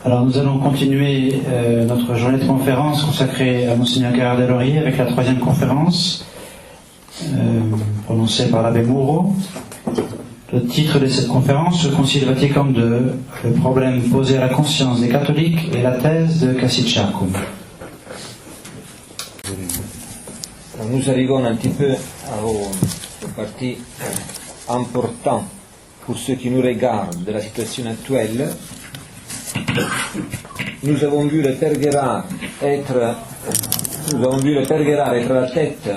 Alors nous allons continuer notre journée de conférence consacrée à Monseigneur Gérard Deslauriers avec la troisième conférence prononcée par l'abbé Moureau. Le titre de cette conférence, le Concile Vatican II, le problème posé à la conscience des catholiques et la thèse de Cassicciacum. Nous arrivons un petit peu aux parties importantes pour ceux qui nous regardent de la situation actuelle. Nous avons vu le Père Gérard être à la tête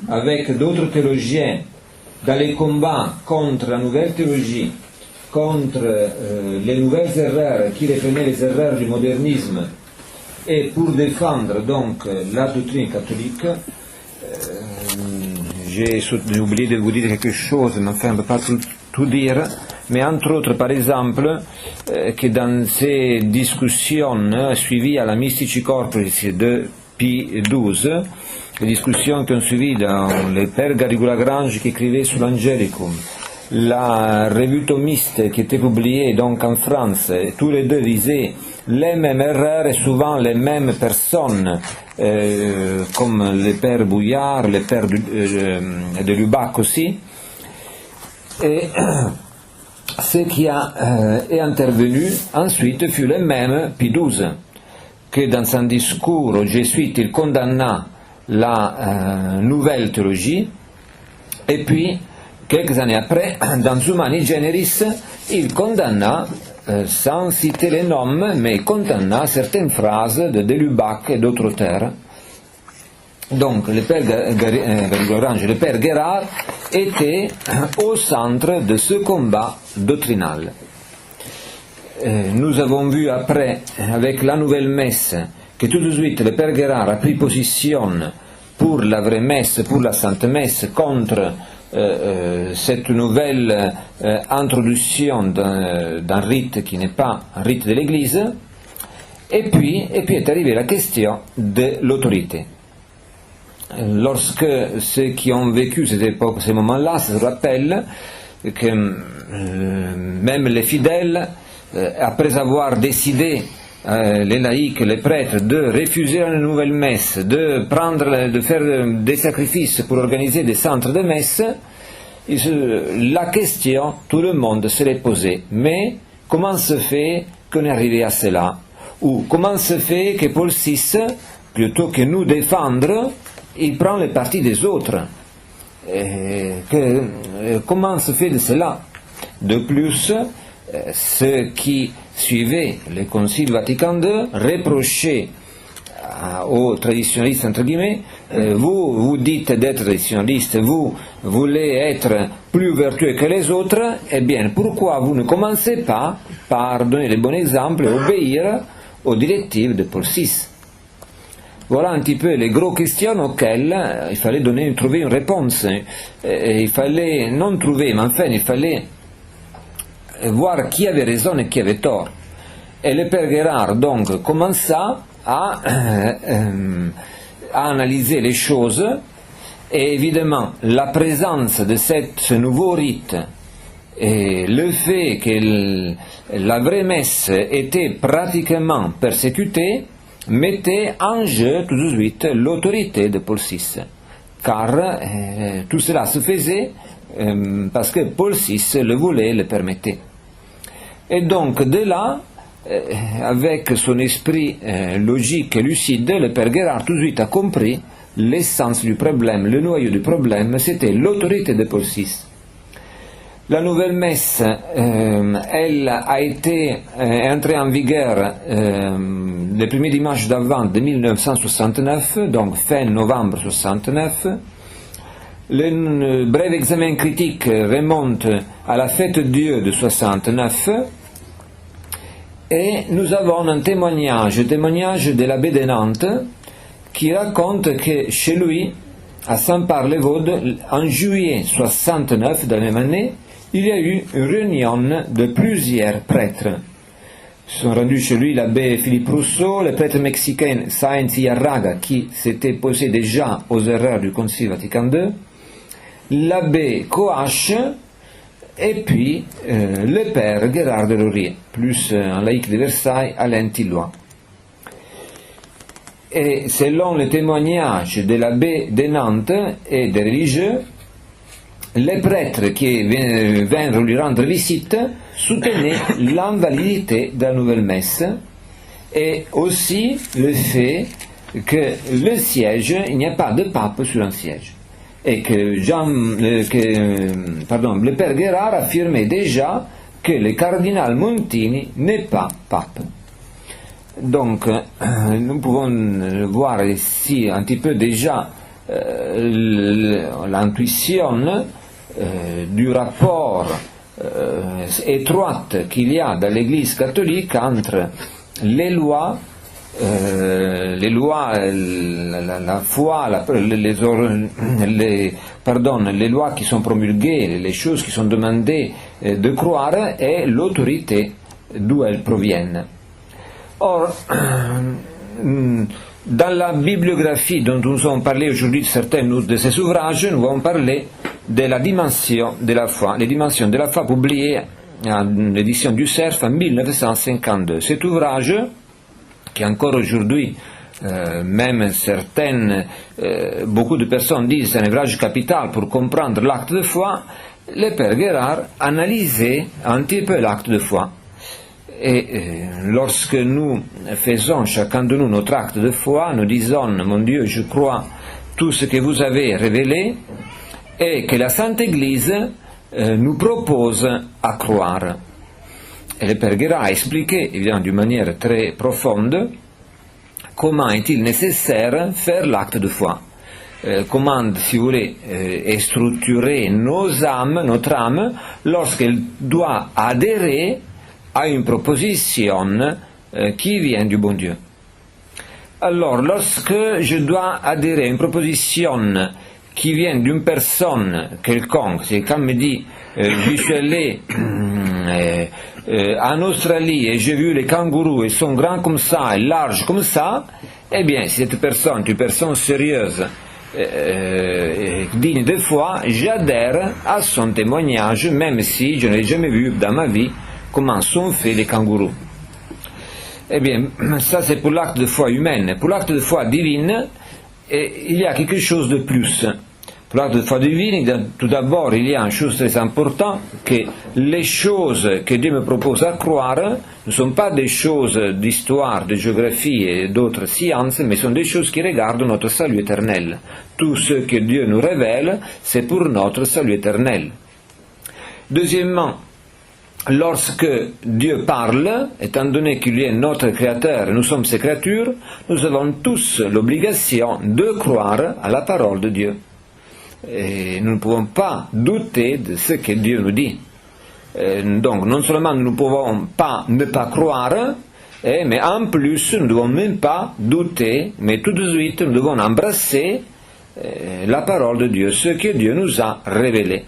avec d'autres théologiens dans les combats contre la nouvelle théologie, contre les nouvelles erreurs qui reprenaient les erreurs du modernisme et pour défendre donc la doctrine catholique. J'ai oublié de vous dire quelque chose, mais enfin on ne peut pas tout dire, mais entre autres par exemple que dans ces discussions suivies à la Mystici Corporis de Pie XII, les discussions qui ont suivi dans le Père Garrigou-Lagrange qui écrivait sur l'Angelicum, la revue thomiste qui était publiée donc en France, tous les deux disaient les mêmes erreurs et souvent les mêmes personnes, comme le Père Bouillard, le Père de Lubac aussi. Et ce qui est intervenu ensuite fut le même Pie XII, que dans son discours aux Jésuites il condamna la nouvelle théologie, et puis quelques années après, dans Humani Generis, il condamna, sans citer les noms, mais condamna certaines phrases de Lubac et d'autres auteurs. Donc le Père Garrigou-Lagrange et le Père Gérard étaient au centre de ce combat doctrinal. Nous avons vu après, avec la nouvelle messe, que tout de suite le Père Gérard a pris position pour la vraie messe, pour la Sainte Messe, contre cette nouvelle introduction d'un rite qui n'est pas un rite de l'Église, et puis est arrivée la question de l'autorité. Lorsque ceux qui ont vécu cette époque, ces moments-là, se rappellent que même les fidèles, après avoir décidé, les laïcs, les prêtres, de refuser la nouvelle messe, de faire des sacrifices pour organiser des centres de messe, la question, tout le monde se l'est posée. Mais comment se fait qu'on est arrivé à cela? Ou comment se fait que Paul VI, plutôt que nous défendre, il prend le parti des autres? Comment se fait de cela? De plus, ceux qui suivaient le Concile Vatican II reprochaient aux traditionnalistes, entre guillemets, vous dites d'être traditionnaliste, vous voulez être plus vertueux que les autres, eh bien pourquoi vous ne commencez pas par donner le bon exemple et obéir aux directives de Paul VI? Voilà un petit peu les gros questions auxquelles il fallait trouver une réponse. Il fallait non trouver, mais enfin il fallait voir qui avait raison et qui avait tort. Et le Père Gérard donc commença à analyser les choses, et évidemment la présence de ce nouveau rite et le fait que la vraie messe était pratiquement persécutée mettait en jeu tout de suite l'autorité de Paul VI, car tout cela se faisait parce que Paul VI le voulait, le permettait. Et donc de là, avec son esprit logique et lucide, le Père Gérard tout de suite a compris l'essence du problème, le noyau du problème, c'était l'autorité de Paul VI. La nouvelle messe, elle a été entrée en vigueur le premier dimanche d'Avent de 1969, donc fin novembre 1969. Le bref examen critique remonte à la fête de Dieu de 69, et nous avons un témoignage de l'abbé de Nantes qui raconte que chez lui, à Saint-Par-les-Vaudes, en juillet 69 de la même année, il y a eu une réunion de plusieurs prêtres. Ils sont rendus chez lui l'abbé Philippe Rousseau, le prêtre mexicain Sáenz y Arraga, qui s'était posé déjà aux erreurs du Concile Vatican II, l'abbé Coache, et puis le père Gérard de Laurier, plus un laïc de Versailles, Alain Tilloy. Et selon le témoignage de l'abbé de Nantes et des religieux, les prêtres qui vinrent lui rendre visite soutenaient l'invalidité de la nouvelle messe et aussi le fait que le siège, il n'y a pas de pape sur un siège. Et que le père Gérard affirmait déjà que le cardinal Montini n'est pas pape. Donc, nous pouvons voir ici un petit peu déjà l'intuition du rapport étroit qu'il y a dans l'Église catholique entre les lois, la foi, les lois qui sont promulguées, les choses qui sont demandées de croire et l'autorité d'où elles proviennent. Or, dans la bibliographie dont nous avons parlé aujourd'hui de certains de ces ouvrages, nous allons parler de la dimension de la foi, les dimensions de la foi publiées en l'édition du Cerf en 1952. Cet ouvrage, qui encore aujourd'hui, même beaucoup de personnes disent un ouvrage capital pour comprendre l'acte de foi, le père Gérard analysait un petit peu l'acte de foi. Et lorsque nous faisons chacun de nous notre acte de foi, nous disons, mon Dieu, je crois tout ce que vous avez révélé, et que la Sainte Église nous propose à croire. Et le père Gérard a expliqué, évidemment d'une manière très profonde, comment est-il nécessaire faire l'acte de foi. Comment, si vous voulez, structurer notre âme, lorsqu'elle doit adhérer à une proposition qui vient du bon Dieu. Alors, lorsque je dois adhérer à une proposition qui vient d'une personne quelconque, c'est quand me dit, je suis allé en Australie et j'ai vu les kangourous, ils sont grands comme ça et larges comme ça, eh bien, si cette personne est une personne sérieuse, digne de foi, j'adhère à son témoignage, même si je n'ai jamais vu dans ma vie comment sont faits les kangourous. Eh bien, ça c'est pour l'acte de foi humaine. Pour l'acte de foi divine, il y a quelque chose de plus. Pour l'acte de foi divine, tout d'abord, il y a une chose très importante, que les choses que Dieu me propose à croire ne sont pas des choses d'histoire, de géographie et d'autres sciences, mais sont des choses qui regardent notre salut éternel. Tout ce que Dieu nous révèle, c'est pour notre salut éternel. Deuxièmement, lorsque Dieu parle, étant donné qu'il est notre Créateur et nous sommes ses créatures, nous avons tous l'obligation de croire à la parole de Dieu. Et nous ne pouvons pas douter de ce que Dieu nous dit. Donc, non seulement nous ne pouvons pas ne pas croire, mais en plus, nous ne devons même pas douter, mais tout de suite, nous devons embrasser la parole de Dieu, ce que Dieu nous a révélé.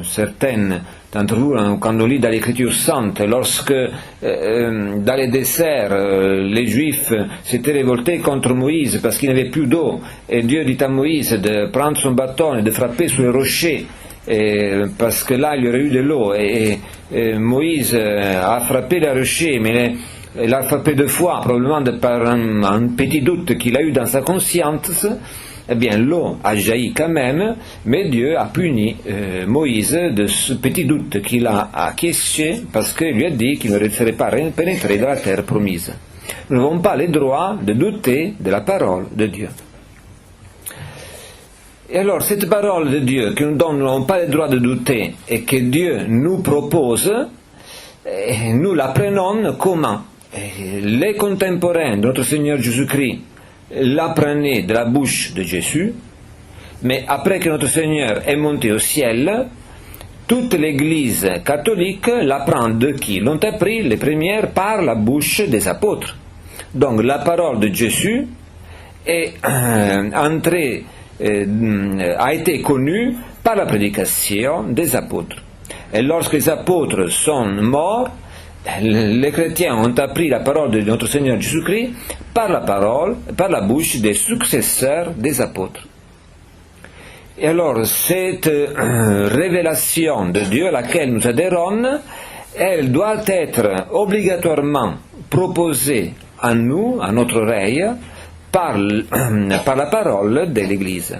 Certaines d'entre vous, quand on lit dans l'Écriture sainte, lorsque dans les déserts, les Juifs s'étaient révoltés contre Moïse parce qu'il n'y avait plus d'eau, et Dieu dit à Moïse de prendre son bâton et de frapper sur le rocher, parce que là il y aurait eu de l'eau, et Moïse a frappé le rocher, mais il a frappé deux fois, probablement par un petit doute qu'il a eu dans sa conscience. Eh bien, l'eau a jailli quand même, mais Dieu a puni Moïse de ce petit doute qu'il a acquiescé, parce qu'il lui a dit qu'il ne serait pas pénétré dans la terre promise. Nous n'avons pas le droit de douter de la parole de Dieu. Et alors, cette parole de Dieu que nous n'avons pas le droit de douter et que Dieu nous propose, nous la prenons comment? Les contemporains de notre Seigneur Jésus-Christ l'apprenaient de la bouche de Jésus, mais après que notre Seigneur est monté au ciel, toute l'Église catholique l'apprend de qui? L'ont appris les premières par la bouche des apôtres. Donc la parole de Jésus est a été connue par la prédication des apôtres. Et lorsque les apôtres sont morts, les chrétiens ont appris la parole de notre Seigneur Jésus-Christ par la bouche des successeurs des apôtres. Et alors, cette révélation de Dieu à laquelle nous adhérons, elle doit être obligatoirement proposée à nous, à notre oreille, par la parole de l'Église.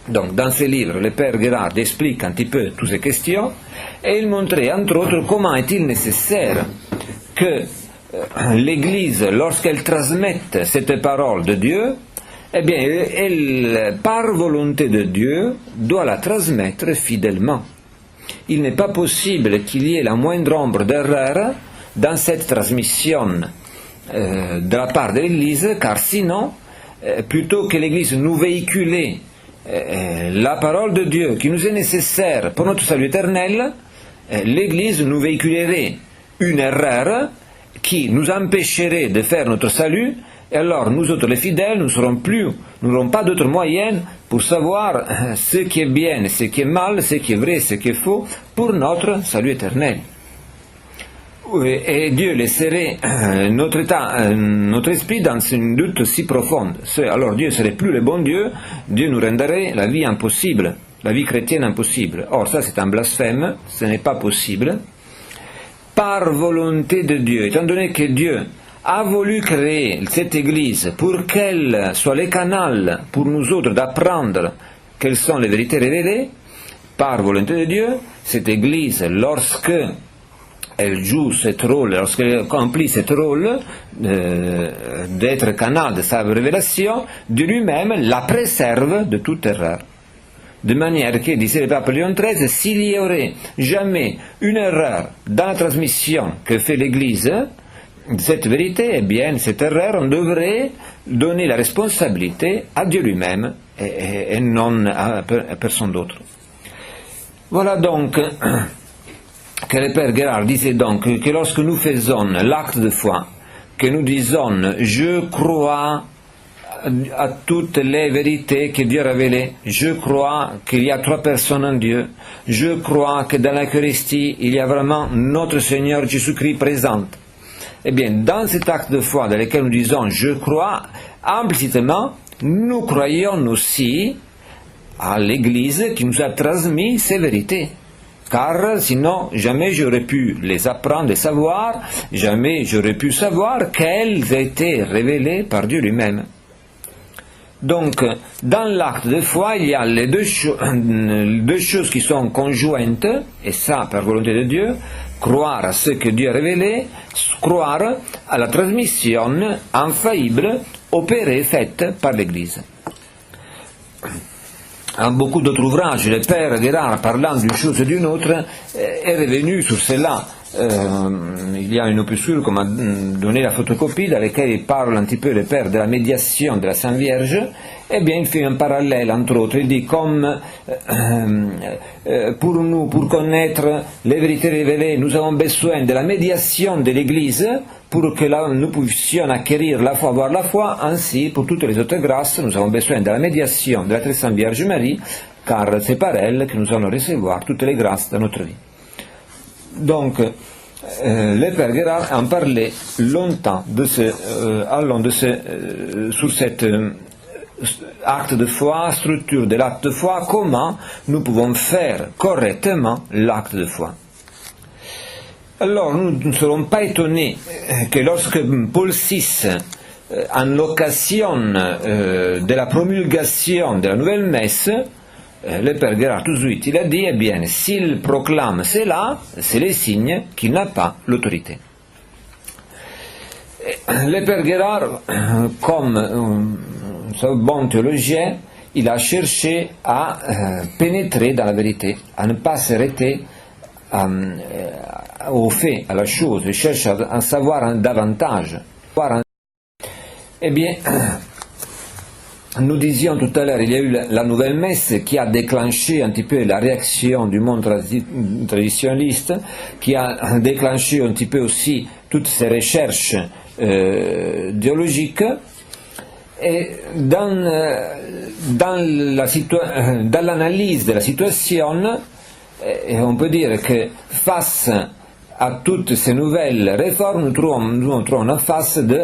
Donc, dans ce livre, le Père Guérard explique un petit peu toutes ces questions et il montrait, entre autres, comment est-il nécessaire que l'Église, lorsqu'elle transmette cette parole de Dieu, eh bien, elle, par volonté de Dieu, doit la transmettre fidèlement. Il n'est pas possible qu'il y ait la moindre ombre d'erreur dans cette transmission de la part de l'Église, car sinon, plutôt que l'Église nous véhiculer la parole de Dieu qui nous est nécessaire pour notre salut éternel, l'Église nous véhiculerait une erreur qui nous empêcherait de faire notre salut, et alors nous autres les fidèles, nous n'aurons pas d'autres moyens pour savoir ce qui est bien, ce qui est mal, ce qui est vrai, ce qui est faux, pour notre salut éternel. Et Dieu laisserait notre esprit dans une doute si profonde. Alors Dieu serait plus le bon Dieu, Dieu nous rendrait la vie impossible, la vie chrétienne impossible. Or ça c'est un blasphème, ce n'est pas possible. Par volonté de Dieu, étant donné que Dieu a voulu créer cette Église pour qu'elle soit le canal pour nous autres d'apprendre quelles sont les vérités révélées, par volonté de Dieu, cette Église, lorsque elle joue ce rôle, lorsqu'elle accomplit ce rôle d'être canal de sa révélation, Dieu lui-même la préserve de toute erreur. De manière que, disait le pape Léon XIII, s'il y aurait jamais une erreur dans la transmission que fait l'Église de cette vérité, eh bien, cette erreur, on devrait donner la responsabilité à Dieu lui-même et non à personne d'autre. Voilà donc que le Père Guérard disait donc que lorsque nous faisons l'acte de foi, que nous disons « je crois à toutes les vérités que Dieu a révélées, je crois qu'il y a trois personnes en Dieu, je crois que dans l'Eucharistie il y a vraiment notre Seigneur Jésus-Christ présent ». Eh bien, dans cet acte de foi dans lequel nous disons « je crois », implicitement, nous croyons aussi à l'Église qui nous a transmis ces vérités. Car sinon, jamais j'aurais pu les apprendre et savoir, jamais j'aurais pu savoir qu'elles étaient révélées par Dieu lui-même. Donc, dans l'acte de foi, il y a les deux choses qui sont conjointes, et ça, par volonté de Dieu, croire à ce que Dieu a révélé, croire à la transmission infaillible, opérée, faite par l'Église. En beaucoup d'autres ouvrages, le Père Guérard, parlant d'une chose et d'une autre, est revenu sur cela. Il y a une opuscule qu'on m'a donné la photocopie dans laquelle il parle un petit peu le Père de la médiation de la Sainte Vierge. Eh bien, il fait un parallèle, entre autres. Il dit comme pour nous, pour connaître les vérités révélées, nous avons besoin de la médiation de l'Église pour que nous puissions acquérir la foi, avoir la foi. Ainsi, pour toutes les autres grâces, nous avons besoin de la médiation de la très Sainte Vierge Marie, car c'est par elle que nous allons recevoir toutes les grâces de notre vie. Donc, le Père Guérard en parlait longtemps sur cet acte de foi, structure de l'acte de foi, comment nous pouvons faire correctement l'acte de foi. Alors, nous ne serons pas étonnés que lorsque Paul VI, en l'occasion de la promulgation de la nouvelle messe, le Père Guérard tout de suite, il a dit, eh bien, s'il proclame cela, c'est le signe qu'il n'a pas l'autorité. Le Père Guérard, comme un bon théologien, il a cherché à pénétrer dans la vérité, à ne pas s'arrêter au fait, à la chose, il cherche à en savoir davantage. Eh bien, nous disions tout à l'heure, il y a eu la nouvelle messe qui a déclenché un petit peu la réaction du monde traditionnaliste, qui a déclenché un petit peu aussi toutes ces recherches théologiques. Et dans l'analyse de la situation, on peut dire que face à toutes ces nouvelles réformes, nous trouvons en face de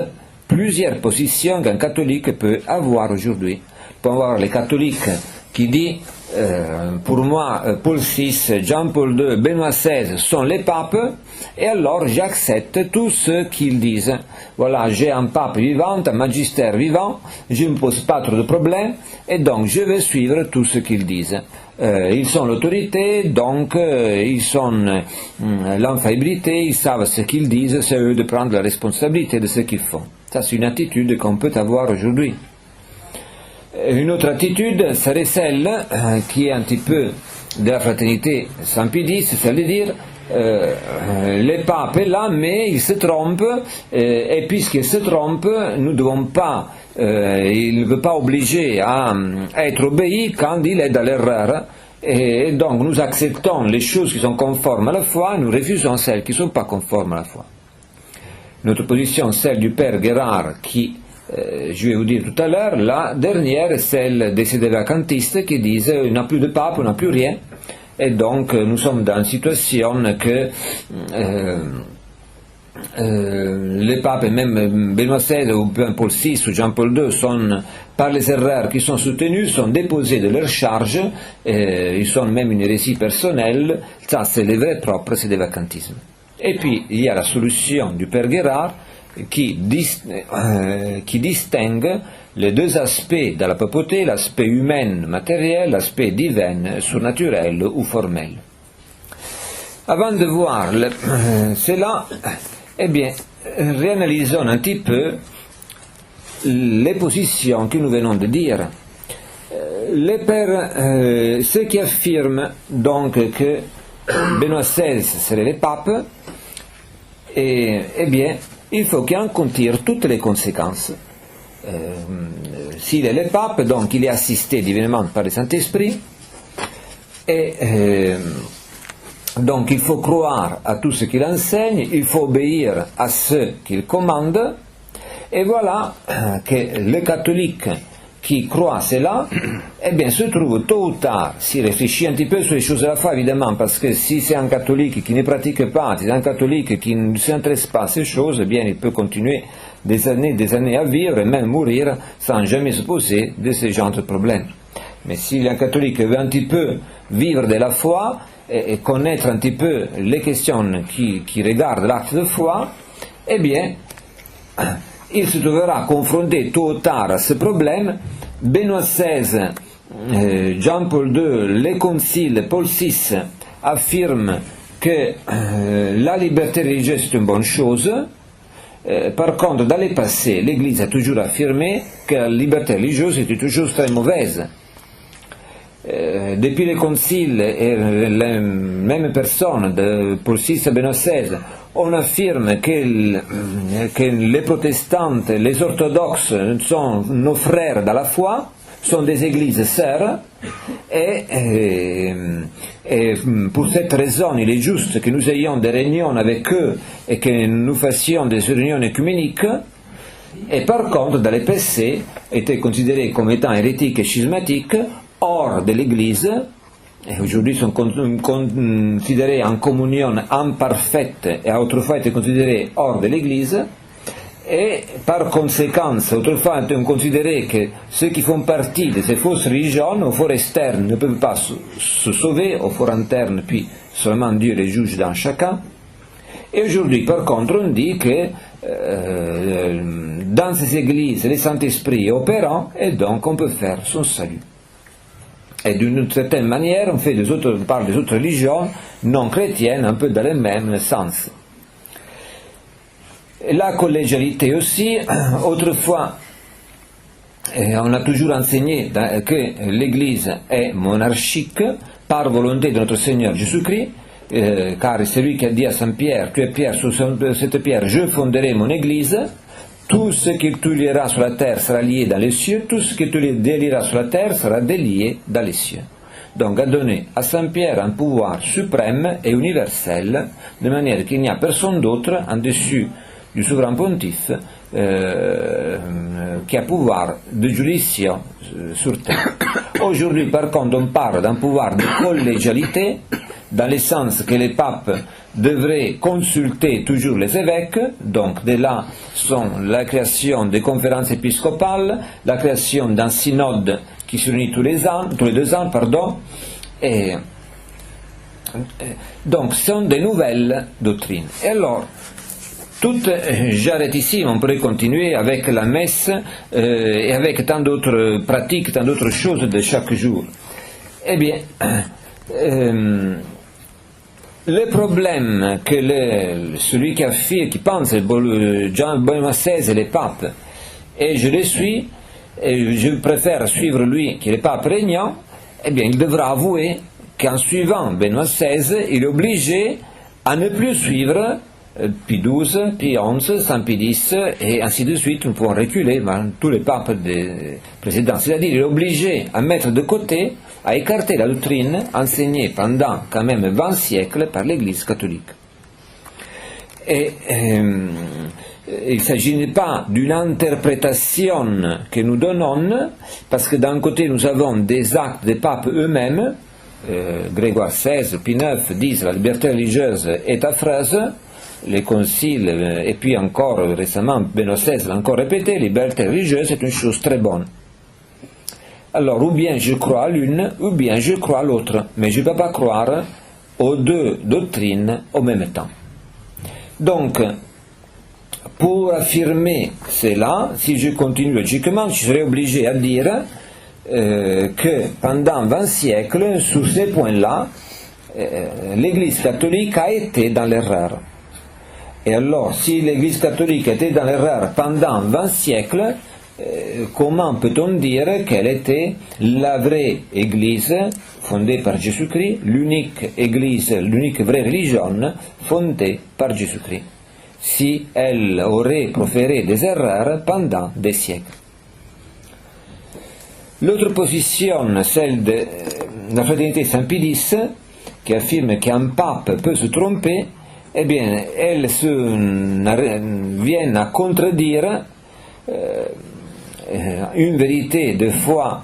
plusieurs positions qu'un catholique peut avoir aujourd'hui. On peut avoir les catholiques qui dit pour moi, Paul VI, Jean-Paul II, Benoît XVI sont les papes, et alors j'accepte tout ce qu'ils disent. Voilà, j'ai un pape vivant, un magistère vivant, je ne me pose pas trop de problèmes, et donc je vais suivre tout ce qu'ils disent. Ils sont l'autorité, donc ils ont l'infaillibilité, ils savent ce qu'ils disent, c'est eux de prendre la responsabilité de ce qu'ils font. Ça, c'est une attitude qu'on peut avoir aujourd'hui. Une autre attitude serait celle qui est un petit peu de la fraternité saint-pédiste, c'est-à-dire le pape est là, mais il se trompe, et puisqu'il se trompe, nous ne devons pas, il ne veut pas obliger à être obéi quand il est dans l'erreur, et donc nous acceptons les choses qui sont conformes à la foi, et nous refusons celles qui ne sont pas conformes à la foi. Notre position, celle du père Guérard, qui je vais vous dire tout à l'heure, la dernière est celle des sédévacantistes qui disent il n'y a plus de pape, on n'a plus rien, et donc nous sommes dans une situation que les papes, et même Benoît XVI ou Paul VI ou Jean-Paul II, sont, par les erreurs qui sont soutenues, sont déposés de leur charge, ils sont même une hérésie personnelle, ça c'est le vrai propre sédévacantisme. Et puis il y a la solution du père Guérard, qui distingue les deux aspects de la papauté, l'aspect humain matériel, l'aspect divin surnaturel ou formel. Avant de voir cela, eh bien, réanalysons un petit peu les positions que nous venons de dire. Les pères, ceux qui affirment donc que Benoît XVI serait le pape, eh bien, il faut qu'il en tire toutes les conséquences. S'il est le pape, donc il est assisté divinement par le Saint-Esprit, et donc il faut croire à tout ce qu'il enseigne, il faut obéir à ce qu'il commande, et voilà que le catholique qui croit cela, eh bien, se trouve tôt ou tard, s'il réfléchit un petit peu sur les choses de la foi, évidemment, parce que si c'est un catholique qui ne pratique pas, si c'est un catholique qui ne s'intéresse pas à ces choses, eh bien, il peut continuer des années à vivre et même mourir sans jamais se poser de ce genre de problèmes. Mais si un catholique veut un petit peu vivre de la foi et connaître un petit peu les questions qui regardent l'acte de foi, eh bien, il se trouvera confronté tôt ou tard à ce problème. Benoît XVI, Jean-Paul II, les conciles, Paul VI affirment que la liberté religieuse est une bonne chose. Par contre, dans le passé, l'Église a toujours affirmé que la liberté religieuse était toujours très mauvaise. Depuis les conciles et les mêmes personnes, de Paul VI et Benoît XVI, on affirme que les protestants, les orthodoxes sont nos frères dans la foi, sont des églises sœurs, et pour cette raison il est juste que nous ayons des réunions avec eux et que nous fassions des réunions écuméniques, et par contre dans les PC étaient considérés comme étant hérétiques et schismatiques, hors de l'Église, et aujourd'hui sont considérés en communion imparfaite et autrefois étaient considérés hors de l'Église, et par conséquent, autrefois on considérait que ceux qui font partie de ces fausses religions, au fort externe, ne peuvent pas se sauver, au fort interne, puis seulement Dieu les juge dans chacun. Et aujourd'hui, par contre, on dit que dans ces églises, le Saint-Esprit est opérant, et donc on peut faire son salut. Et d'une certaine manière, on parle des autres religions non chrétiennes, un peu dans le même sens. La collégialité aussi, autrefois, on a toujours enseigné que l'Église est monarchique par volonté de notre Seigneur Jésus-Christ, car c'est lui qui a dit à Saint Pierre, tu es Pierre, sur cette pierre je fonderai mon Église, tout ce que tu lieras sur la terre sera lié dans les cieux, tout ce que tu délieras sur la terre sera délié dans les cieux. Donc a donné à Saint Pierre un pouvoir suprême et universel, de manière qu'il n'y a personne d'autre en dessus du souverain pontife qui a pouvoir de juridiction sur terre. Aujourd'hui, par contre, on parle d'un pouvoir de collégialité, dans le sens que les papes devraient consulter toujours les évêques, donc de là sont la création des conférences épiscopales, la création d'un synode qui se réunit tous les 2 ans, pardon, et donc ce sont des nouvelles doctrines. Et alors, j'arrête ici, on pourrait continuer avec la messe et avec tant d'autres pratiques, tant d'autres choses de chaque jour. Eh bien, le problème que celui qui pense Jean Benoît XVI et les papes, et je le suis, et je préfère suivre lui qui est le pape régnant, eh bien il devra avouer qu'en suivant Benoît XVI, il est obligé à ne plus suivre Pie XII, Pie XI, Saint Pie X, et ainsi de suite, nous pouvons reculer tous les papes des précédents. C'est-à-dire qu'il est obligé à mettre de côté, à écarter la doctrine enseignée pendant quand même 20 siècles par l'Église catholique. Et il ne s'agit pas d'une interprétation que nous donnons, parce que d'un côté nous avons des actes des papes eux-mêmes, Grégoire XVI, Pie IX disent la liberté religieuse est affreuse, les conciles, et puis encore récemment Benoît XVI l'a encore répété, la liberté religieuse est une chose très bonne. Alors ou bien je crois à l'une, ou bien je crois à l'autre, mais je ne peux pas croire aux deux doctrines au même temps. Donc, pour affirmer cela, si je continue logiquement, je serais obligé à dire que pendant 20 siècles, sur ces points-là, l'Église catholique a été dans l'erreur. Et alors, si l'Église catholique était dans l'erreur pendant 20 siècles, comment peut-on dire qu'elle était la vraie Église fondée par Jésus-Christ, l'unique Église, l'unique vraie religion fondée par Jésus-Christ, si elle aurait proféré des erreurs pendant des siècles? L'autre position, celle de la fraternité Saint-Pie X, qui affirme qu'un pape peut se tromper, eh bien, elle vient à contredire une vérité de foi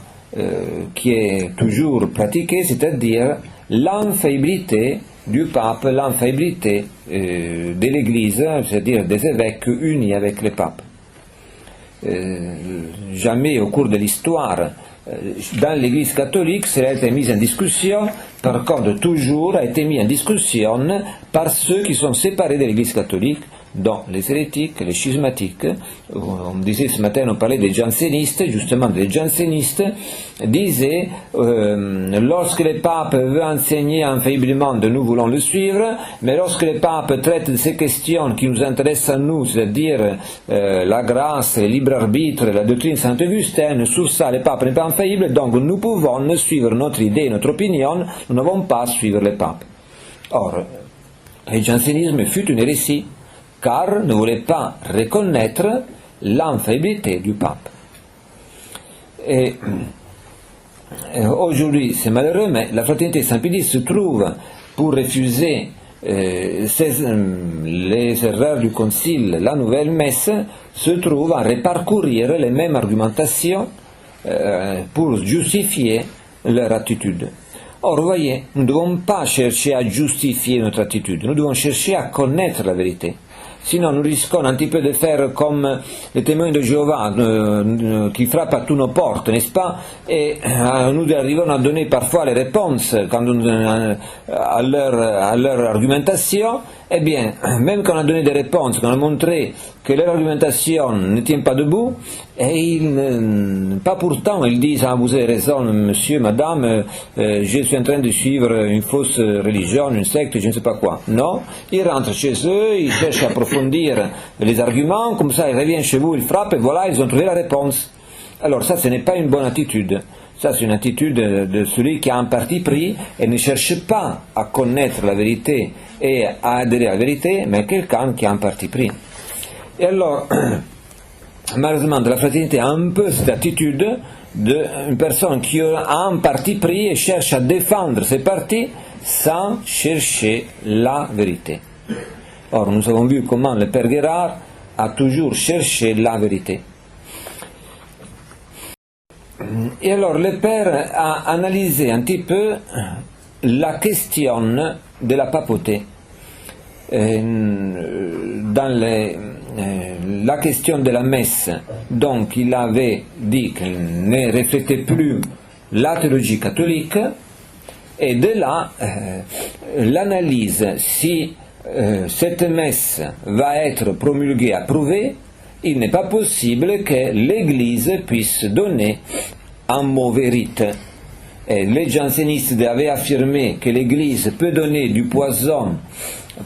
qui est toujours pratiquée, c'est-à-dire l'infaillibilité du pape, l'infaillibilité de l'Église, c'est-à-dire des évêques unis avec les papes. Jamais au cours de l'histoire, dans l'Église catholique, cela a été mis en discussion, par contre toujours a été mis en discussion par ceux qui sont séparés de l'Église catholique, dont les hérétiques, les schismatiques. On disait ce matin, on parlait des jansénistes, justement des jansénistes disaient lorsque le pape veut enseigner infailliblement, nous voulons le suivre, mais lorsque le pape traite de ces questions qui nous intéressent à nous, c'est-à-dire la grâce, le libre arbitre, la doctrine Saint-Augustin, sur ça le pape n'est pas infaillible, donc nous pouvons suivre notre idée, notre opinion, nous n'avons pas à suivre le pape. Or, le jansénisme fut une hérésie, car ne voulait pas reconnaître l'infaillibilité du pape. Et aujourd'hui, c'est malheureux, mais la fraternité Saint-Pie X se trouve, pour refuser les erreurs du Concile, la nouvelle messe, se trouve à reparcourir les mêmes argumentations pour justifier leur attitude. Or, vous voyez, nous ne devons pas chercher à justifier notre attitude, nous devons chercher à connaître la vérité. Sinon, nous risquons un petit peu de faire comme les témoins de Jéhovah qui frappent à toutes nos portes, n'est-ce pas? Et nous arrivons à donner parfois les réponses à leur argumentation. Eh bien, même quand on a donné des réponses, quand on a montré que leur argumentation ne tient pas debout, et pas pourtant, ils disent « Ah, vous avez raison, monsieur, madame, je suis en train de suivre une fausse religion, une secte, je ne sais pas quoi. » Non, ils rentrent chez eux, ils cherchent à approfondir les arguments, comme ça ils reviennent chez vous, ils frappent, et voilà, ils ont trouvé la réponse. Alors ça, ce n'est pas une bonne attitude. Ça, c'est une attitude de celui qui a un parti pris et ne cherche pas à connaître la vérité et à adhérer à la vérité, mais quelqu'un qui a un parti pris. Et alors, malheureusement, de la fraternité a un peu cette attitude d'une personne qui a un parti pris et cherche à défendre ses partis sans chercher la vérité. Or, nous avons vu comment le Père Guérard a toujours cherché la vérité. Et alors le Père a analysé un petit peu la question de la papauté. la question de la messe, donc il avait dit qu'il ne reflétait plus la théologie catholique, et de là l'analyse si cette messe va être promulguée, approuvée, il n'est pas possible que l'Église puisse donner un mauvais rite. Et les jansénistes avaient affirmé que l'Église peut donner du poison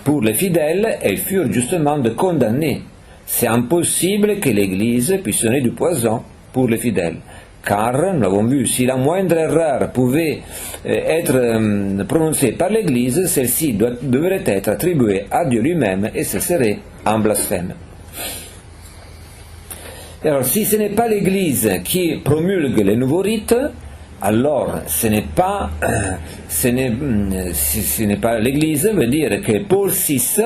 pour les fidèles, et ils furent justement de condamner. C'est impossible que l'Église puisse donner du poison pour les fidèles. Car, nous l'avons vu, si la moindre erreur pouvait être prononcée par l'Église, celle-ci devrait être attribuée à Dieu lui-même, et ce serait un blasphème. Alors, si ce n'est pas l'Église qui promulgue les nouveaux rites, alors ce n'est pas l'Église, veut dire que Paul VI,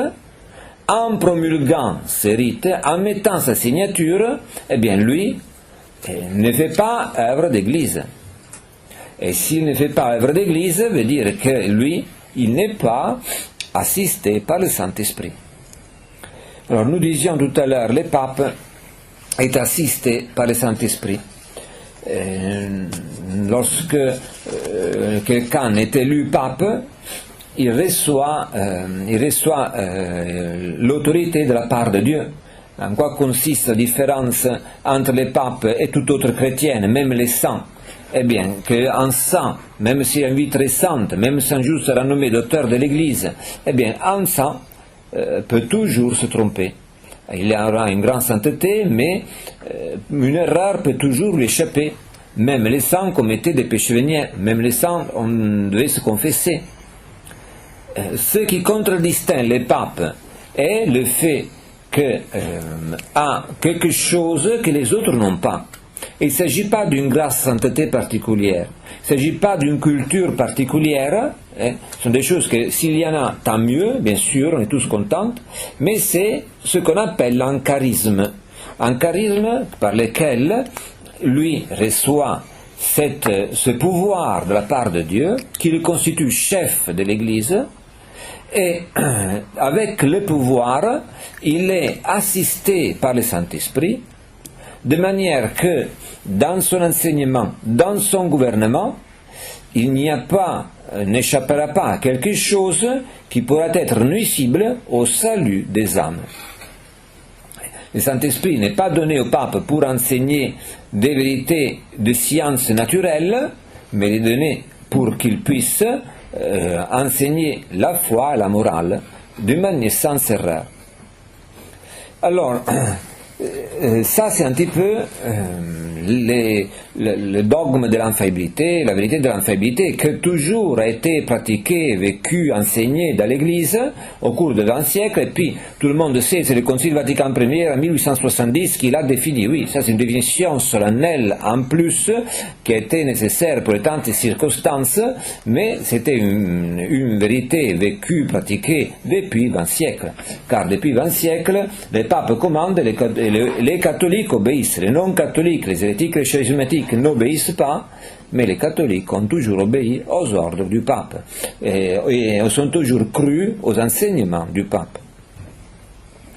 en promulguant ces rites, en mettant sa signature, eh bien lui ne fait pas œuvre d'Église. Et s'il ne fait pas œuvre d'Église, veut dire que lui, il n'est pas assisté par le Saint-Esprit. Alors nous disions tout à l'heure, le pape est assisté par le Saint-Esprit. Lorsque quelqu'un est élu pape, il reçoit l'autorité de la part de Dieu. En quoi consiste la différence entre les papes et tout autre chrétien, même les saints? Eh bien, qu'un saint, même s'il a une vie très sainte, même sans juste sera nommé docteur de l'Église, eh bien, un saint peut toujours se tromper. Il aura une grande sainteté, mais une erreur peut toujours lui échapper. Même les saints commettaient des péchés véniels, même les saints, on devait se confesser. Ce qui contradistingue les papes est le fait a quelque chose que les autres n'ont pas. Il ne s'agit pas d'une grâce sainteté particulière, il ne s'agit pas d'une culture particulière, ce sont des choses que s'il y en a, tant mieux, bien sûr, on est tous contents, mais c'est ce qu'on appelle un charisme par lequel lui reçoit ce pouvoir de la part de Dieu, qui le constitue chef de l'Église, et avec le pouvoir, il est assisté par le Saint-Esprit, de manière que dans son enseignement, dans son gouvernement, il n'échappera pas à quelque chose qui pourra être nuisible au salut des âmes. Le Saint-Esprit n'est pas donné au pape pour enseigner des vérités de science naturelle, mais il est donné pour qu'il puisse enseigner la foi et la morale d'une manière sans erreur. Alors, ça c'est un petit peu le dogme de l'infaillibilité, la vérité de l'infaillibilité, que toujours a été pratiquée, vécue, enseignée dans l'Église au cours de 20 siècles, et puis tout le monde sait, c'est le Concile Vatican I en 1870 qui l'a défini. Oui, ça c'est une définition solennelle en plus qui a été nécessaire pour tantes circonstances, mais c'était une vérité vécue, pratiquée depuis 20 siècles. Car depuis 20 siècles, les papes commandent, les catholiques obéissent, les non-catholiques, les hérétiques, les charismatiques n'obéissent pas, mais les catholiques ont toujours obéi aux ordres du pape et sont toujours crus aux enseignements du pape.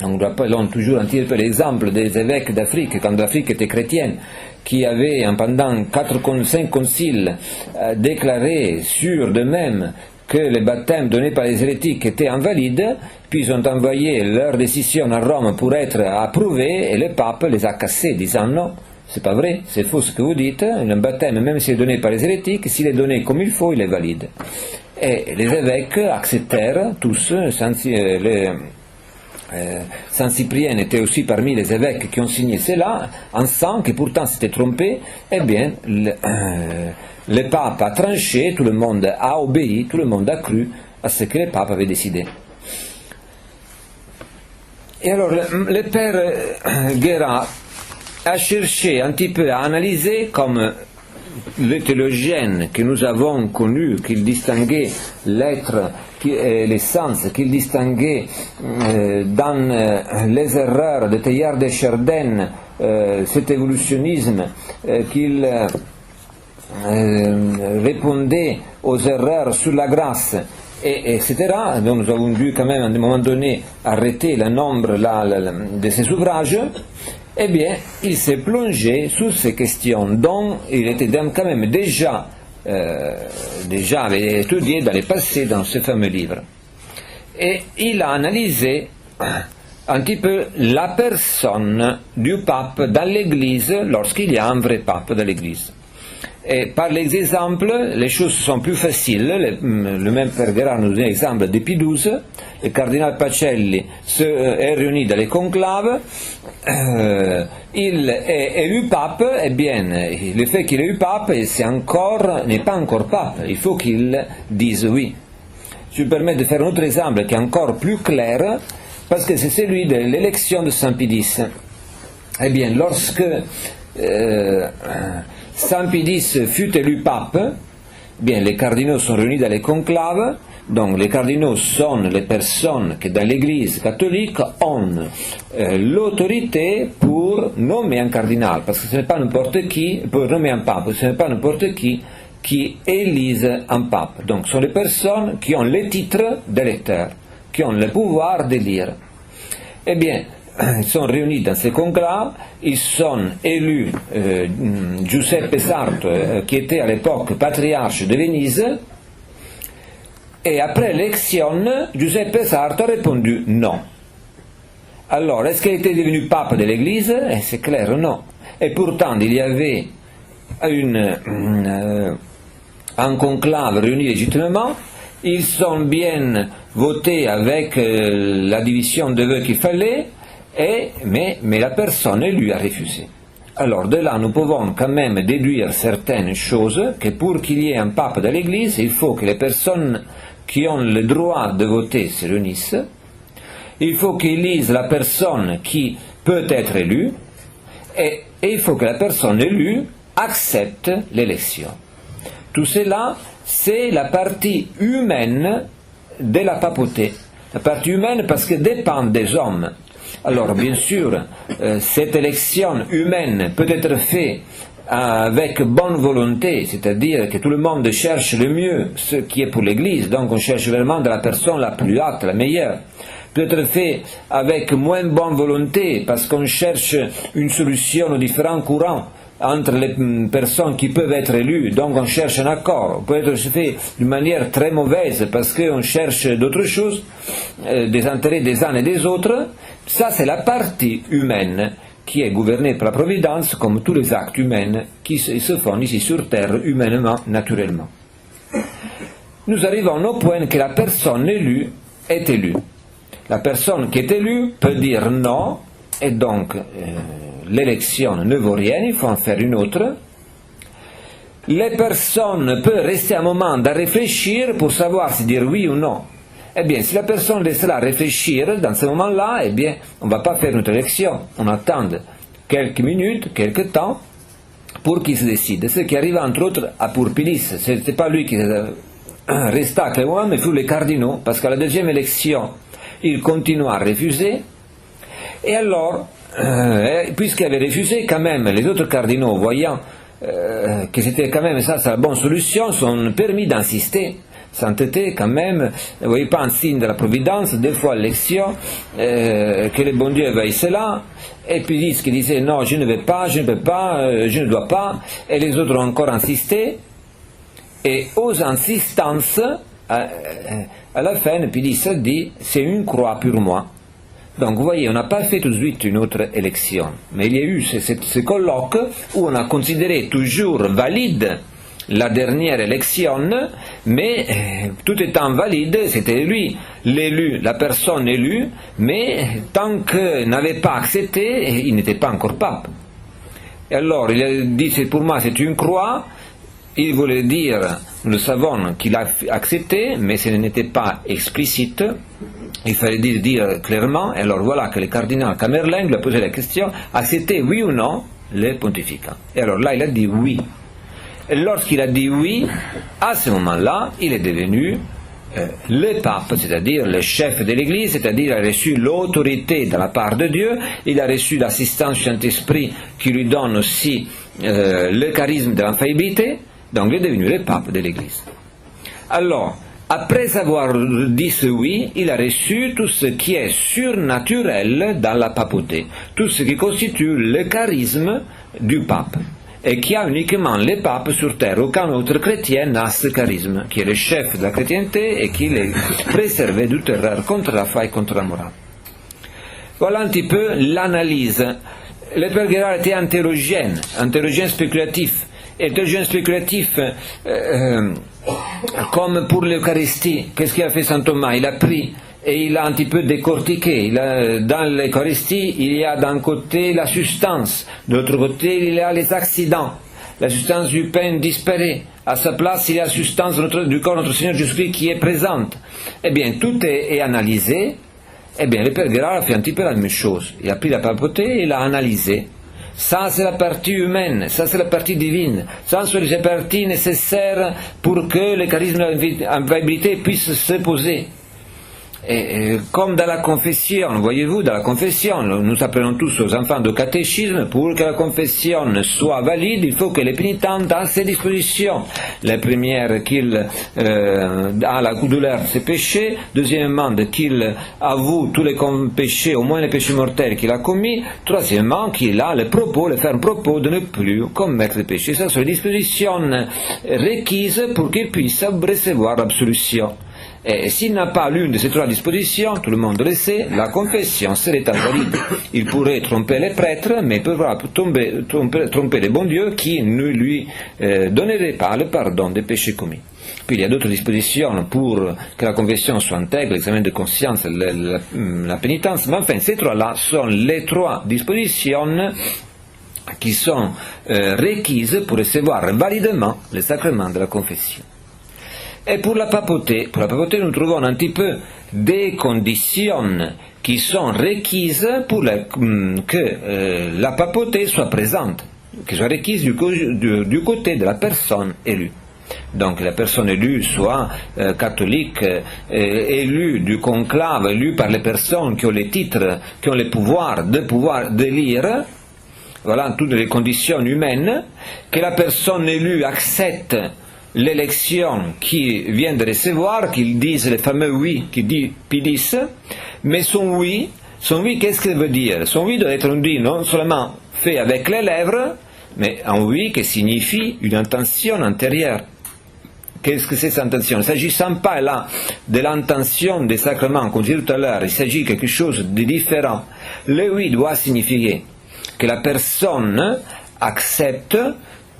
Nous rappelons toujours un petit peu l'exemple des évêques d'Afrique, quand l'Afrique était chrétienne, qui avaient pendant 5 conciles déclaré sur d'eux-mêmes que les baptêmes donnés par les hérétiques étaient invalides, puis ils ont envoyé leur décision à Rome pour être approuvés, et le pape les a cassés, disant non, c'est pas vrai, c'est faux ce que vous dites, un baptême, même s'il est donné par les hérétiques, s'il est donné comme il faut, il est valide. Et les évêques acceptèrent tous, Saint Cyprien était aussi parmi les évêques qui ont signé cela, en sang qui pourtant s'était trompé, eh bien, le pape a tranché, tout le monde a obéi, tout le monde a cru à ce que le pape avait décidé. Et alors, le père Guérin a cherché un petit peu à analyser, comme le théologien que nous avons connu, qu'il distinguait l'être et l'essence, qu'il distinguait dans les erreurs de Teilhard de Chardin, cet évolutionnisme, qu'il répondait aux erreurs sur la grâce, etc. Donc nous avons dû quand même à un moment donné arrêter le nombre de ces ouvrages. Eh bien, il s'est plongé sur ces questions dont il était quand même déjà avait étudié dans le passé dans ce fameux livre. Et il a analysé un petit peu la personne du pape dans l'Église lorsqu'il y a un vrai pape dans l'Église. Et par les exemples, les choses sont plus faciles. Le même Père Guérard nous donne l'exemple de Pie XII. Le cardinal Pacelli est réuni dans les conclaves. Il est élu pape. Eh bien, le fait qu'il est élu pape, n'est pas encore pape. Il faut qu'il dise oui. Je me permets de faire un autre exemple qui est encore plus clair, parce que c'est celui de l'élection de Saint Pie X. Eh bien, lorsque Saint Pie X fut élu pape, bien, les cardinaux sont réunis dans les conclaves. Donc les cardinaux sont les personnes qui dans l'Église catholique ont l'autorité pour nommer un cardinal, parce que ce n'est pas n'importe qui, pour nommer un pape, ce n'est pas n'importe qui élise un pape. Donc ce sont les personnes qui ont les titres d'électeurs, qui ont le pouvoir d'élire. Eh bien, ils sont réunis dans ces conclaves, ils sont élus Giuseppe Sarto, qui était à l'époque patriarche de Venise, et après l'élection, Giuseppe Sarto a répondu non. Alors, est-ce qu'il était devenu pape de l'Église? C'est clair, non. Et pourtant, il y avait un conclave réuni légitimement, ils ont bien voté avec la division de vœux qu'il fallait, mais la personne élue a refusé. Alors de là, nous pouvons quand même déduire certaines choses, que pour qu'il y ait un pape dans l'Église, il faut que les personnes qui ont le droit de voter se réunissent, il faut qu'ils lisent la personne qui peut être élue, et il faut que la personne élue accepte l'élection. Tout cela, c'est la partie humaine de la papauté. La partie humaine parce que dépend des hommes. Alors bien sûr, cette élection humaine peut être faite avec bonne volonté, c'est-à-dire que tout le monde cherche le mieux, ce qui est pour l'Église, donc on cherche vraiment de la personne la plus haute, la meilleure. Peut être fait avec moins bonne volonté, parce qu'on cherche une solution aux différents courants entre les personnes qui peuvent être élues, donc on cherche un accord. Peut être fait d'une manière très mauvaise, parce qu'on cherche d'autres choses, des intérêts des uns et des autres. Ça, c'est la partie humaine qui est gouvernée par la Providence, comme tous les actes humains qui se font ici sur Terre, humainement, naturellement. Nous arrivons au point que la personne élue est élue. La personne qui est élue peut dire non, et donc l'élection ne vaut rien, il faut en faire une autre. Les personnes peuvent rester un moment à réfléchir pour savoir si dire oui ou non. Eh bien, si la personne reste là à réfléchir, dans ce moment-là, eh bien, on ne va pas faire notre élection. On attend quelques minutes, quelques temps, pour qu'il se décide. Ce qui arrive entre autres à pour Pie X. Ce n'était pas lui qui resta à Clément, mais fut les cardinaux, parce qu'à la deuxième élection, il continua à refuser. Et alors, puisqu'il avait refusé, quand même, les autres cardinaux, voyant que c'était quand même ça la bonne solution, sont permis d'insister. S'entêter quand même, vous voyez pas un signe de la Providence, des fois l'élection, que le bon Dieu veuille cela, et puis disent qui disait non, je ne vais pas, je ne peux pas, je ne dois pas, et les autres ont encore insisté, et aux insistances, à la fin, puis dit c'est une croix pour moi. Donc vous voyez, on n'a pas fait tout de suite une autre élection, mais il y a eu ce colloque où on a considéré toujours valide la dernière élection, mais tout étant valide, c'était lui, l'élu, la personne élue, mais tant qu'il n'avait pas accepté, il n'était pas encore pape. Et alors, il a dit, pour moi c'est une croix, il voulait dire, nous le savons, qu'il a accepté, mais ce n'était pas explicite, il fallait dire clairement, et alors voilà que le cardinal Camerleng lui a posé la question, accepter oui ou non le pontificat. Et alors là, il a dit oui. Et lorsqu'il a dit oui, à ce moment-là, il est devenu le pape, c'est-à-dire le chef de l'Église, c'est-à-dire il a reçu l'autorité de la part de Dieu, il a reçu l'assistance du Saint-Esprit qui lui donne aussi le charisme de l'infaillibilité, donc il est devenu le pape de l'Église. Alors, Après avoir dit ce oui, il a reçu tout ce qui est surnaturel dans la papauté, tout ce qui constitue le charisme du pape, et qui a uniquement les papes sur terre. Aucun autre chrétien n'a ce charisme, qui est le chef de la chrétienté et qui les préservé du terreur contre la foi et contre la morale. Voilà un petit peu l'analyse. Le Père Guérard était interrogène spéculatif. Interrogène spéculatif, comme pour l'Eucharistie. Qu'est-ce qu'il a fait Saint Thomas? Il a pris et il a un petit peu décortiqué. Dans l'Eucharistie, il y a d'un côté la substance, de l'autre côté, il y a les accidents. La substance du pain disparaît. À sa place, il y a la substance du corps de notre Seigneur Jésus-Christ qui est présente. Eh bien, tout est analysé. Eh bien, le Père Guérard a fait un petit peu la même chose. Il a pris la papauté et l'a analysé. Ça, c'est la partie humaine, ça, c'est la partie divine, ça, c'est les parties nécessaires pour que le charisme de l'inviolabilité puisse se poser. Et comme dans la confession, voyez-vous, dans la confession, nous appelons tous aux enfants de catéchisme, pour que la confession soit valide, il faut que les pénitents aient ses dispositions. La première, qu'il a la douleur de ses péchés, deuxièmement, qu'il avoue tous les péchés, au moins les péchés mortels qu'il a commis, troisièmement, qu'il a le ferme propos de ne plus commettre les péchés. Ça sont les dispositions requises pour qu'il puisse recevoir l'absolution. Et s'il n'a pas l'une de ces trois dispositions, tout le monde le sait, la confession serait invalide. Il pourrait tromper les prêtres, mais il pourra tromper le bon Dieu qui ne lui donnerait pas le pardon des péchés commis. Puis il y a d'autres dispositions pour que la confession soit intègre, l'examen de conscience, la pénitence, mais enfin ces trois-là sont les trois dispositions qui sont requises pour recevoir validement le sacrement de la confession. Et pour la papauté, nous trouvons un petit peu des conditions qui sont requises pour que la papauté soit présente, qui soit requise du côté de la personne élue. Donc la personne élue soit catholique, élue du conclave, élue par les personnes qui ont les titres, qui ont le pouvoir d'élire. Voilà toutes les conditions humaines, que la personne élue accepte l'élection qu'il vient de recevoir, qu'il dise le fameux oui, qu'il dit Pidis, mais son oui, qu'est-ce qu'il veut dire? Son oui doit être un oui non seulement fait avec les lèvres, mais un oui qui signifie une intention antérieure. Qu'est-ce que c'est cette intention? Il ne s'agit pas là de l'intention des sacrements, comme je disais tout à l'heure, il s'agit de quelque chose de différent. Le oui doit signifier que la personne accepte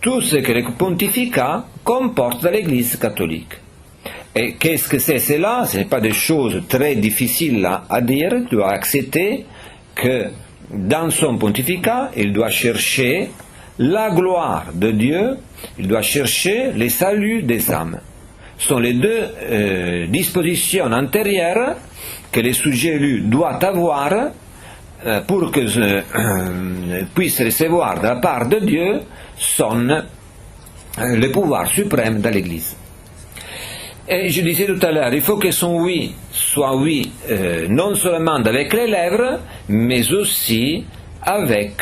tout ce que le pontificat comporte dans l'Église catholique. Et qu'est-ce que c'est cela? Ce n'est pas des choses très difficiles à dire. Tu dois accepter que dans son pontificat, il doit chercher la gloire de Dieu, il doit chercher le salut des âmes. Ce sont les deux dispositions antérieures que le sujet élu doit avoir pour que puisse recevoir de la part de Dieu le pouvoir suprême dans l'Église. Et je disais tout à l'heure, il faut que son oui soit oui non seulement avec les lèvres, mais aussi avec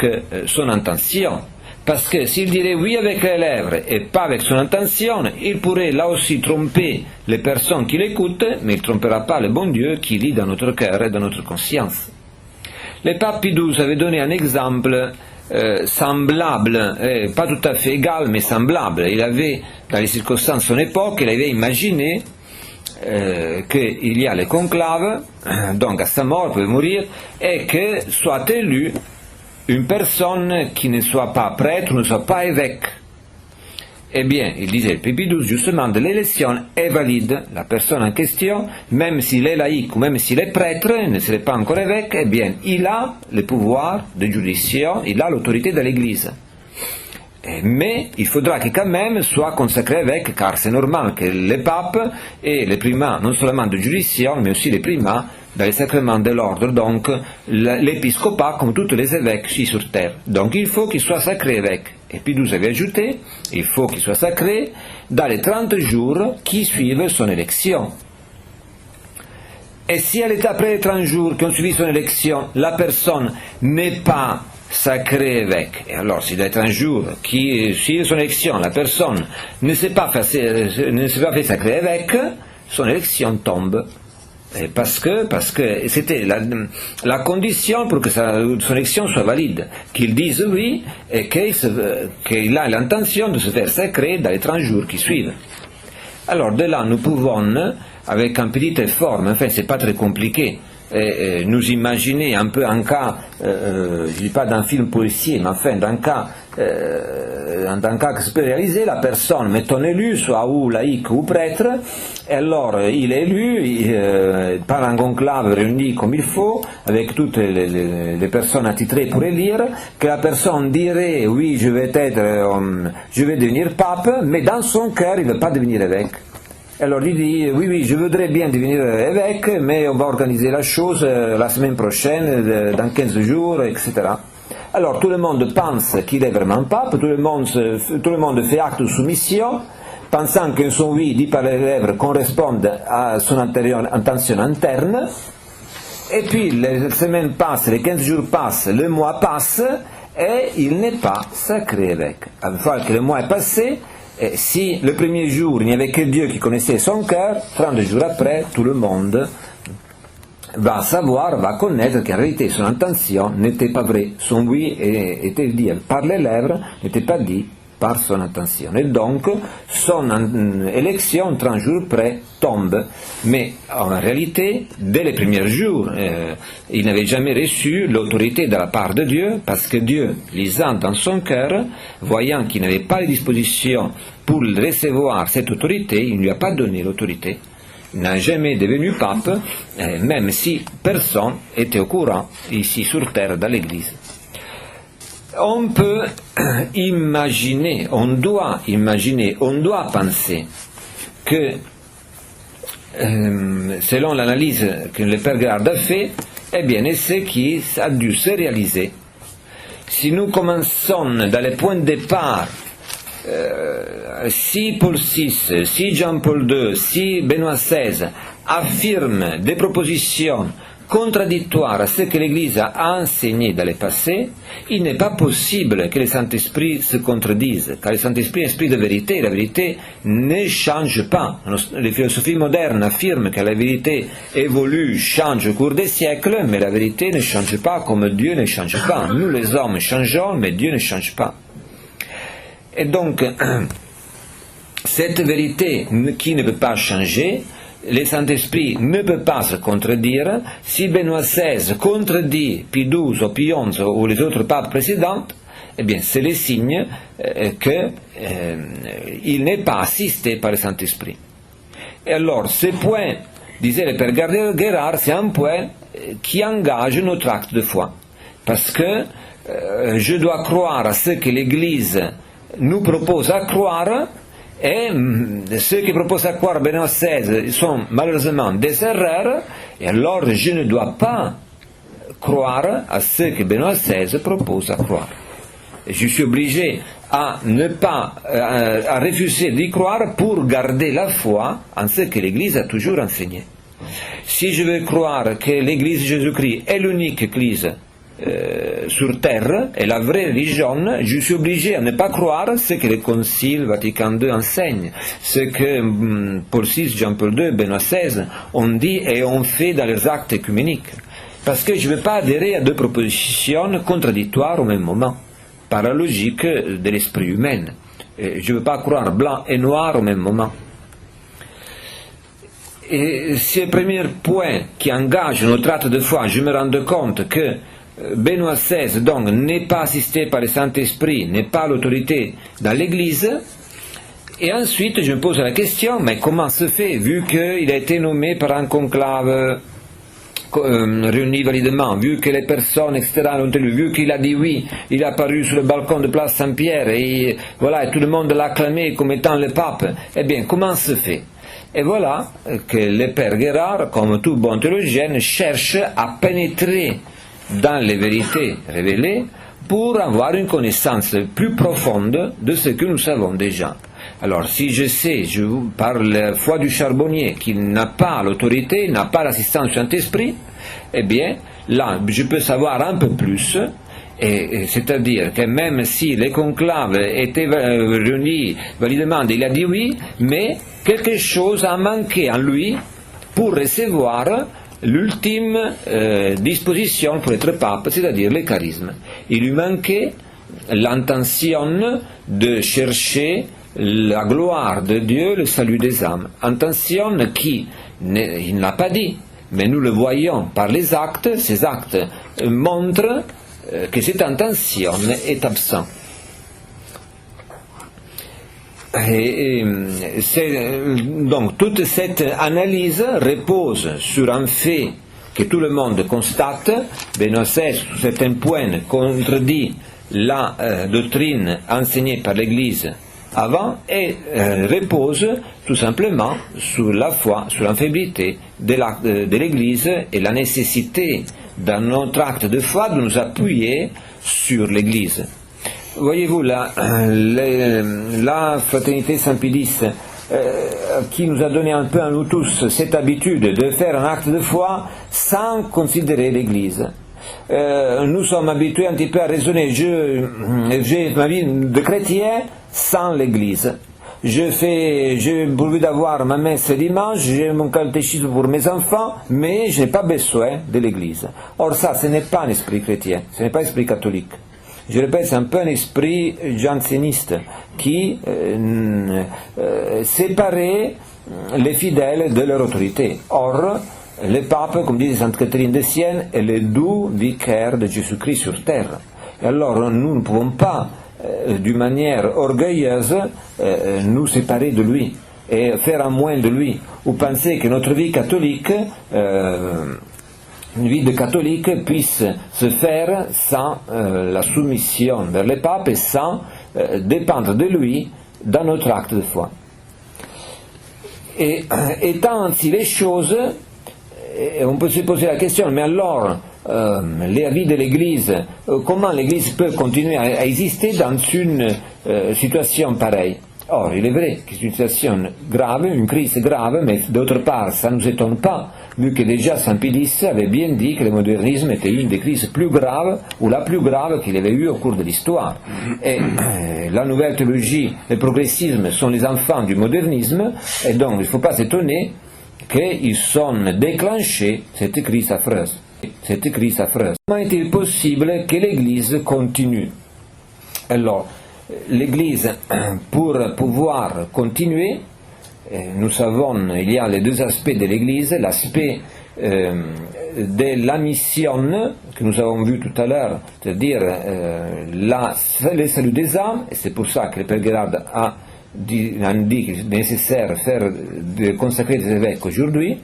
son intention. Parce que s'il dirait oui avec les lèvres et pas avec son intention, il pourrait là aussi tromper les personnes qui l'écoutent, mais il ne trompera pas le bon Dieu qui lit dans notre cœur et dans notre conscience. Le pape Pie XII avait donné un exemple semblable, pas tout à fait égal, mais semblable. Il avait, dans les circonstances de son époque, il avait imaginé qu'il y a le conclave, donc à sa mort, il pouvait mourir, et que soit élu une personne qui ne soit pas prêtre, ne soit pas évêque. Eh bien, il disait, Pie XII, justement, de l'élection est valide. La personne en question, même s'il est laïque ou même s'il est prêtre, il ne serait pas encore évêque, eh bien, il a le pouvoir de juridiction, il a l'autorité de l'Église. Mais il faudra que quand même soit consacré évêque, car c'est normal que le pape ait les primats, non seulement de juridiction, mais aussi les primats dans les sacrements de l'ordre, donc l'épiscopat comme tous les évêques ici sur terre. Donc il faut qu'il soit sacré évêque. Et puis XII avait ajouté, il faut qu'il soit sacré dans les 30 jours qui suivent son élection. Et si après les 30 jours qui ont suivi son élection, la personne n'est pas sacré évêque, et alors si dans les 30 jours qui suivent son élection, la personne ne s'est pas fait sacré évêque, son élection tombe. Parce que c'était la condition pour que son élection soit valide, qu'il dise oui et qu'il a l'intention de se faire sacrer dans les 30 jours qui suivent. Alors de là, nous pouvons, avec un petit effort, mais enfin c'est pas très compliqué, nous imaginer un peu un cas, je ne dis pas d'un film policier, mais enfin d'un cas que se peut réaliser, la personne, mettons élu, soit ou laïque ou prêtre, et alors il est élu, par un conclave réuni comme il faut, avec toutes les personnes attitrées pour élire, que la personne dirait oui, je vais devenir pape, mais dans son cœur il ne veut pas devenir évêque. Alors il dit oui, je voudrais bien devenir évêque, mais on va organiser la chose la semaine prochaine, dans 15 jours, etc. Alors tout le monde pense qu'il est vraiment pape, tout le monde fait acte de soumission, pensant que son oui dit par les lèvres corresponde à son intention interne, et puis les semaines passent, les 15 jours passent, le mois passe, et il n'est pas sacré évêque. Une fois que le mois est passé, et si le premier jour il n'y avait que Dieu qui connaissait son cœur, 30 jours après, tout le monde va savoir, va connaître qu'en réalité son intention n'était pas vraie. Son oui était dit par les lèvres, n'était pas dit par son intention. Et donc, son élection, 30 jours près, tombe. Mais en réalité, dès les premiers jours, il n'avait jamais reçu l'autorité de la part de Dieu, parce que Dieu, lisant dans son cœur, voyant qu'il n'avait pas les dispositions pour recevoir cette autorité, il ne lui a pas donné l'autorité. Il n'a jamais devenu pape, même si personne était au courant ici sur terre dans l'Église. On peut imaginer, on doit penser que, selon l'analyse que le Père Gérard a fait, eh bien, c'est qui a dû se réaliser. Si nous commençons dans les points de départ, si Paul VI, si Jean-Paul II, si Benoît XVI affirment des propositions contradictoires à ce que l'Église a enseigné dans le passé, il n'est pas possible que le Saint-Esprit se contredise, car le Saint-Esprit est esprit de vérité, la vérité ne change pas. Les philosophies modernes affirment que la vérité évolue, change au cours des siècles, mais la vérité ne change pas comme Dieu ne change pas. Nous les hommes changeons, mais Dieu ne change pas. Et donc, cette vérité qui ne peut pas changer, le Saint-Esprit ne peut pas se contredire. Si Benoît XVI contredit Pie XII ou Pie XI ou les autres papes précédents, eh bien c'est le signe qu'il n'est pas assisté par le Saint-Esprit. Et alors, ce point, disait le Père Gérard, c'est un point qui engage notre acte de foi. Parce que je dois croire à ce que l'Église nous propose à croire, et ceux qui proposent à croire Benoît XVI sont malheureusement des erreurs, et alors je ne dois pas croire à ce que Benoît XVI propose à croire. Et je suis obligé à ne pas à refuser d'y croire pour garder la foi en ce que l'Église a toujours enseigné. Si je veux croire que l'Église de Jésus-Christ est l'unique Église sur terre et la vraie religion, je suis obligé à ne pas croire ce que le Concile Vatican II enseigne, ce que Paul VI, Jean-Paul II, Benoît XVI ont dit et ont fait dans leurs actes œcuméniques. Parce que je ne veux pas adhérer à deux propositions contradictoires au même moment, par la logique de l'esprit humain. Je ne veux pas croire blanc et noir au même moment. Et c'est le premier point qui engage notre acte de foi. Je me rends compte que Benoît XVI donc n'est pas assisté par le Saint-Esprit, n'est pas l'autorité dans l'Église, et ensuite je me pose la question, mais comment se fait, vu qu'il a été nommé par un conclave réuni validement, vu que les personnes, etc., l'ont élu, vu qu'il a dit oui, il est apparu sur le balcon de Place Saint-Pierre, et voilà, et tout le monde l'a acclamé comme étant le pape, eh bien, comment se fait? Et voilà que le Père Gérard, comme tout bon théologien, cherche à pénétrer dans les vérités révélées pour avoir une connaissance plus profonde de ce que nous savons déjà. Alors si je sais, par la foi du charbonnier, qu'il n'a pas l'autorité, n'a pas l'assistance du Saint-Esprit, eh bien là je peux savoir un peu plus C'est-à-dire que même si les conclaves étaient réunis validement, il a dit oui, mais quelque chose a manqué en lui pour recevoir l'ultime disposition pour être pape, c'est-à-dire le charisme. Il lui manquait l'intention de chercher la gloire de Dieu, le salut des âmes. Intention qui, il n'a pas dit, mais nous le voyons par les actes, ces actes montrent que cette intention est absente. Donc toute cette analyse repose sur un fait que tout le monde constate. Benoît XVI, sur certains points, contredit la doctrine enseignée par l'Église avant et repose tout simplement sur la foi, sur l'infaillibilité de l'Église et la nécessité dans notre acte de foi de nous appuyer sur l'Église. Voyez-vous, la fraternité Saint-Pédis qui nous a donné un peu à nous tous cette habitude de faire un acte de foi sans considérer l'Église. Nous sommes habitués un petit peu à raisonner, j'ai ma vie de chrétien sans l'Église. J'ai pourvu d'avoir ma messe dimanche, j'ai mon catéchisme pour mes enfants, mais je n'ai pas besoin de l'Église. Or ça, ce n'est pas un esprit chrétien, ce n'est pas un esprit catholique. Je répète, c'est un peu un esprit janséniste qui séparait les fidèles de leur autorité. Or, le pape, comme dit Sainte Catherine de Sienne, est le doux vicaire de Jésus-Christ sur terre. Et alors, nous ne pouvons pas, d'une manière orgueilleuse, nous séparer de lui et faire un moins de lui, ou penser que notre vie catholique, une vie de catholique, puisse se faire sans la soumission vers le pape et sans dépendre de lui dans notre acte de foi. Et étant ainsi les choses, on peut se poser la question, mais alors, la vie de l'Église, comment l'Église peut continuer à exister dans une situation pareille? Or, il est vrai que c'est une situation grave, une crise grave, mais d'autre part, ça ne nous étonne pas, vu que déjà Saint-Pédis avait bien dit que le modernisme était une des crises plus graves, ou la plus grave qu'il avait eue au cours de l'histoire. Et la nouvelle théologie, le progressisme sont les enfants du modernisme, et donc il ne faut pas s'étonner qu'ils sont déclenchés cette crise affreuse. Comment est-il possible que l'Église continue? Alors, l'Église, pour pouvoir continuer, nous savons, il y a les deux aspects de l'Église, l'aspect de la mission que nous avons vu tout à l'heure, c'est-à-dire le salut des âmes, et c'est pour ça que le Père Gérard a dit qu'il est nécessaire de consacrer des évêques aujourd'hui,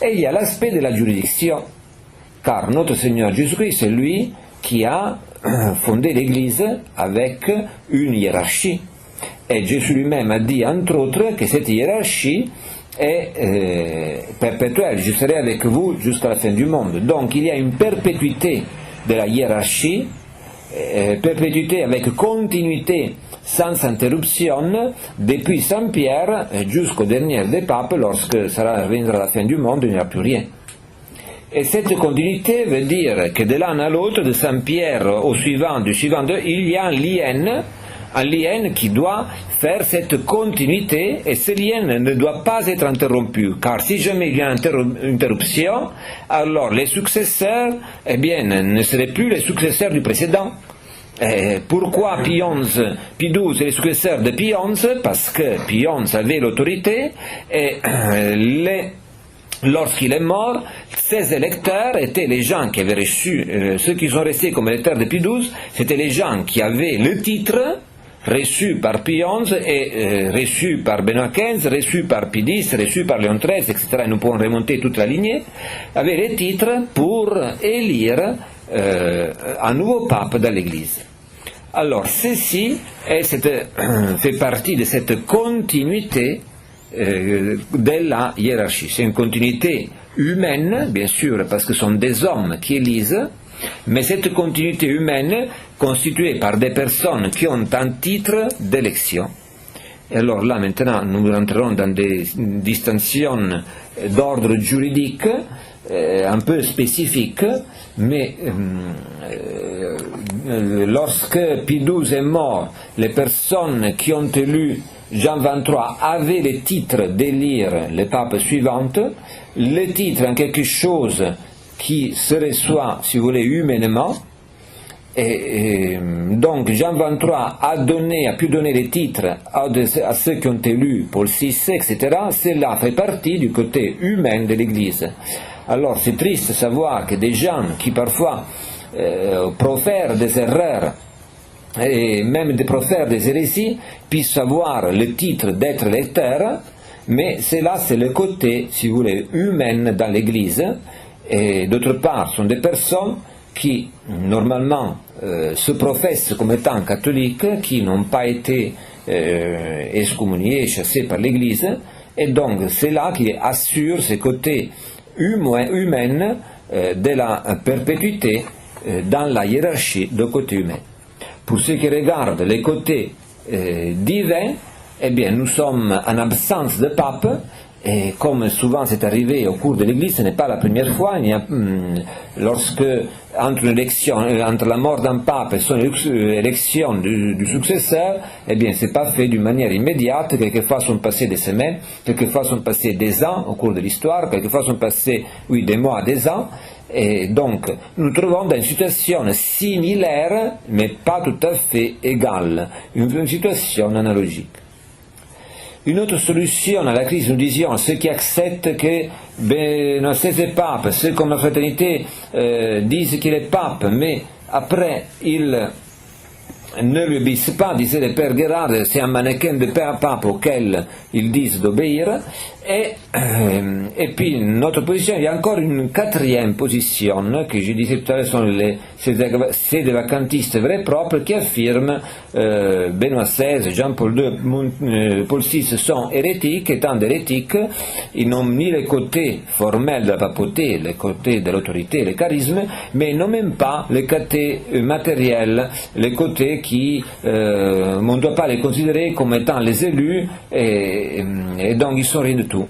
et il y a l'aspect de la juridiction, car notre Seigneur Jésus-Christ, c'est lui qui a fondé l'Église avec une hiérarchie. Et Jésus lui-même a dit, entre autres, que cette hiérarchie est perpétuelle. Je serai avec vous jusqu'à la fin du monde. Donc il y a une perpétuité de la hiérarchie, perpétuité avec continuité sans interruption, depuis Saint Pierre jusqu'au dernier des papes, lorsque ça viendra la fin du monde, il n'y aura plus rien. Et cette continuité veut dire que de l'un à l'autre, de Saint Pierre au suivant, du suivant, il y a un lien qui doit faire cette continuité, et ce lien ne doit pas être interrompu, car si jamais il y a une interruption, alors les successeurs, ne seraient plus les successeurs du précédent. Pourquoi Pie XII est le successeur de Pie XI? Parce que Pie XI avait l'autorité, et lorsqu'il est mort, ses électeurs étaient les gens qui avaient reçu, ceux qui sont restés comme électeurs de Pie XII, c'était les gens qui avaient le titre reçu par Pie XI et reçu par Benoît XV, reçu par Pie X, reçu par Léon XIII, etc. Et nous pouvons remonter toute la lignée, avaient les titres pour élire un nouveau pape dans l'Église. Alors, ceci fait partie de cette continuité de la hiérarchie. C'est une continuité humaine, bien sûr, parce que ce sont des hommes qui élisent, mais cette continuité humaine constituée par des personnes qui ont un titre d'élection. Et alors là, maintenant, nous rentrerons dans des distinctions d'ordre juridique un peu spécifiques, mais lorsque Pie XII est mort, les personnes qui ont élu Jean XXIII avaient les titres d'élire les papes suivantes. Les titres en quelque chose qui se reçoit, si vous voulez, humainement. Et donc Jean XXIII a pu donner les titres à ceux qui ont élu Paul VI, etc. Cela fait partie du côté humain de l'Église. Alors c'est triste de savoir que des gens qui parfois profèrent des erreurs et même de profèrent des hérésies puissent avoir le titre d'être lecteurs, mais cela c'est le côté, si vous voulez, humain dans l'Église. Et d'autre part, sont des personnes qui normalement se professent comme étant catholiques, qui n'ont pas été excommuniés, chassés par l'Église, et donc c'est là qui assure ce côté humain de la perpétuité dans la hiérarchie de côté humain. Pour ce qui regarde les côtés divins, eh bien nous sommes en absence de pape. Et comme souvent c'est arrivé au cours de l'Église, ce n'est pas la première fois, lorsque entre la mort d'un pape et son élection du successeur, eh bien c'est pas fait d'une manière immédiate, quelquefois sont passées des semaines, quelquefois sont passés des ans au cours de l'histoire, quelquefois sont passés, des mois, des ans, et donc nous trouvons dans une situation similaire, mais pas tout à fait égale, une situation analogique. Une autre solution à la crise, nous disions, ceux qui acceptent que Benoît XVI est pape, ceux comme la fraternité disent qu'il est pape, mais après ils ne lui obéissent pas, disait le père Guérard, c'est un mannequin de pape auquel ils disent d'obéir. Et puis, notre position, il y a encore une quatrième position, que je disais tout à l'heure, sont c'est des vacantistes vrais propres qui affirment Benoît XVI, Jean-Paul II, Paul VI sont hérétiques. Étant hérétiques, ils n'ont ni le côté formel de la papauté, le côté de l'autorité, le charisme, mais ils n'ont même pas le côté matériel, le côté qui, on ne doit pas les considérer comme étant les élus, et donc ils sont rien de tout.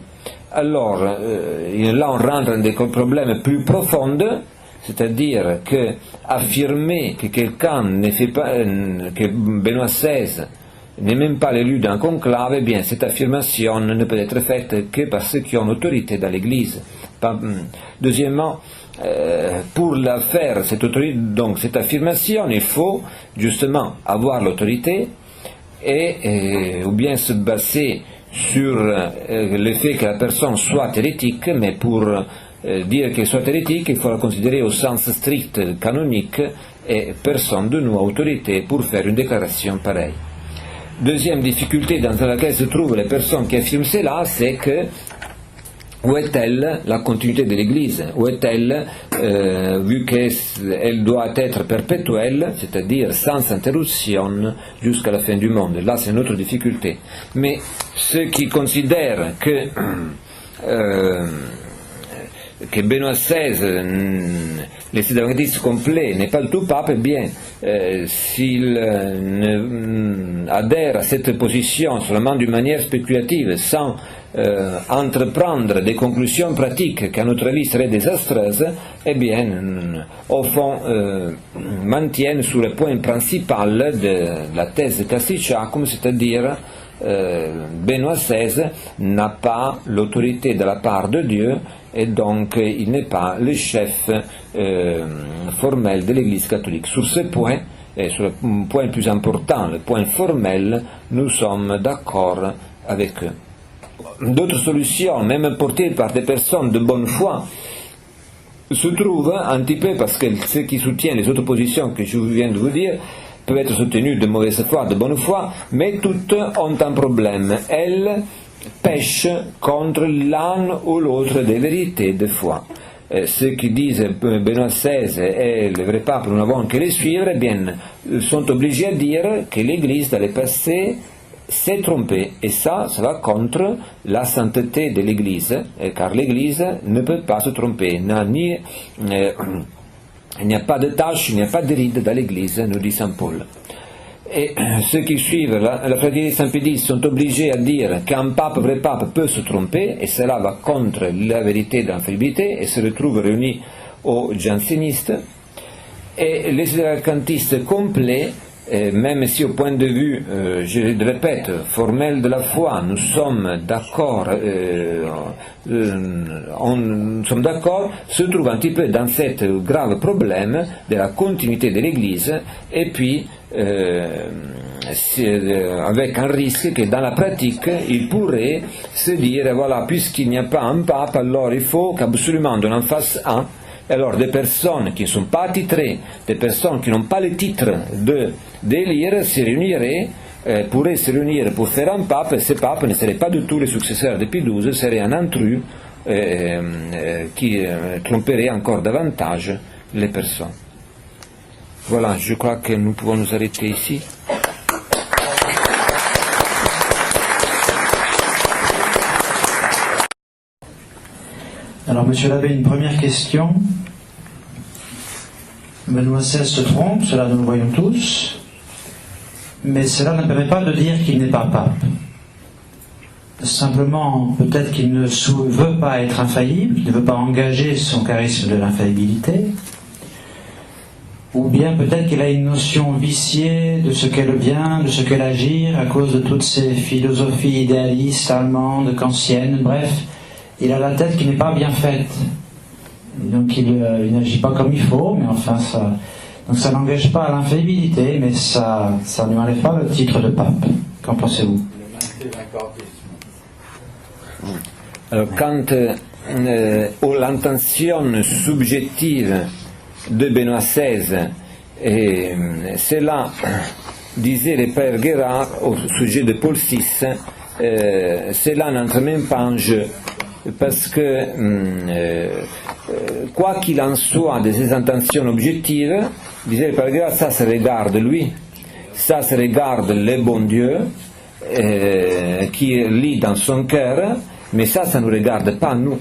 Alors, là on rentre dans des problèmes plus profonds, c'est-à-dire que affirmer que quelqu'un ne fait pas, que Benoît XVI n'est même pas l'élu d'un conclave, eh bien cette affirmation ne peut être faite que par ceux qui ont autorité dans l'Église. Deuxièmement, pour la faire, cette affirmation, il faut justement avoir l'autorité ou bien se baser sur le fait que la personne soit hérétique, mais pour dire qu'elle soit hérétique, il faut la considérer au sens strict canonique, et personne de nous a autorité pour faire une déclaration pareille. Deuxième difficulté dans laquelle se trouvent les personnes qui affirment cela, c'est que où est-elle la continuité de l'Église? Où est-elle, vu qu'elle doit être perpétuelle, c'est-à-dire sans interruption jusqu'à la fin du monde? Là, c'est une autre difficulté. Mais ceux qui considèrent que Benoît XVI, le sédentarisme complet, n'est pas du tout pape, eh bien, s'il adhère à cette position seulement d'une manière spéculative, sans entreprendre des conclusions pratiques qui à notre avis seraient désastreuses, eh bien, au fond, maintiennent sur le point principal de la thèse Cassicciacum, c'est-à-dire Benoît XVI n'a pas l'autorité de la part de Dieu, et donc il n'est pas le chef formel de l'Église catholique. Sur ce point, et sur le point le plus important, le point formel, nous sommes d'accord avec eux. D'autres solutions, même portées par des personnes de bonne foi, se trouvent un petit peu, parce que ceux qui soutiennent les autres positions que je viens de vous dire peuvent être soutenues de mauvaise foi, de bonne foi, mais toutes ont un problème. Elles pêchent contre l'un ou l'autre des vérités de foi. Ceux qui disent Benoît XVI est le vrai pape, nous n'avons que les suivre, eh bien, sont obligés à dire que l'Église dans le passé s'est trompée, et ça va contre la sainteté de l'Église, car l'Église ne peut pas se tromper, il n'y a pas de tâche, il n'y a pas de ride dans l'Église, nous dit Saint Paul. Et ceux qui suivent la fraternité Saint-Pédis sont obligés à dire qu'un pape, vrai pape, peut se tromper, et cela va contre la vérité de l'infaillibilité, et se retrouvent réunis aux jansénistes. Et les sudaracantistes complets, même si au point de vue, je le répète, formel de la foi, nous sommes d'accord, se trouvent un petit peu dans cet grave problème de la continuité de l'Église, et puis avec un risque que dans la pratique, il pourrait se dire, voilà, puisqu'il n'y a pas un pape, alors il faut qu'absolument on en fasse un. Alors des personnes qui ne sont pas titrées, des personnes qui n'ont pas le titre d'élire, se réuniraient, pourraient se réunir pour faire un pape, et ce pape ne serait pas du tout le successeur de Pie XII, serait un intrus qui tromperait encore davantage les personnes. Voilà, je crois que nous pouvons nous arrêter ici. Alors, monsieur l'abbé, une première question. Benoît XVI se trompe, cela nous le voyons tous, mais cela ne permet pas de dire qu'il n'est pas pape. Simplement, peut-être qu'il ne veut pas être infaillible, il ne veut pas engager son charisme de l'infaillibilité, ou bien peut-être qu'il a une notion viciée de ce qu'est le bien, de ce qu'est l'agir, à cause de toutes ces philosophies idéalistes, allemandes, kantiennes, bref, il a la tête qui n'est pas bien faite. Donc il n'agit pas comme il faut, mais enfin ça n'engage pas à l'infaillibilité, mais ça ne lui enlève pas le titre de pape. Qu'en pensez-vous? Alors, quant à l'intention subjective de Benoît XVI, cela disait le père Guérard au sujet de Paul VI, cela n'entre même pas en jeu. Parce que, quoi qu'il en soit de ses intentions objectives, disait le père Guérard, ça se regarde lui, ça se regarde le bon Dieu qui lit dans son cœur, mais ça ne nous regarde pas nous,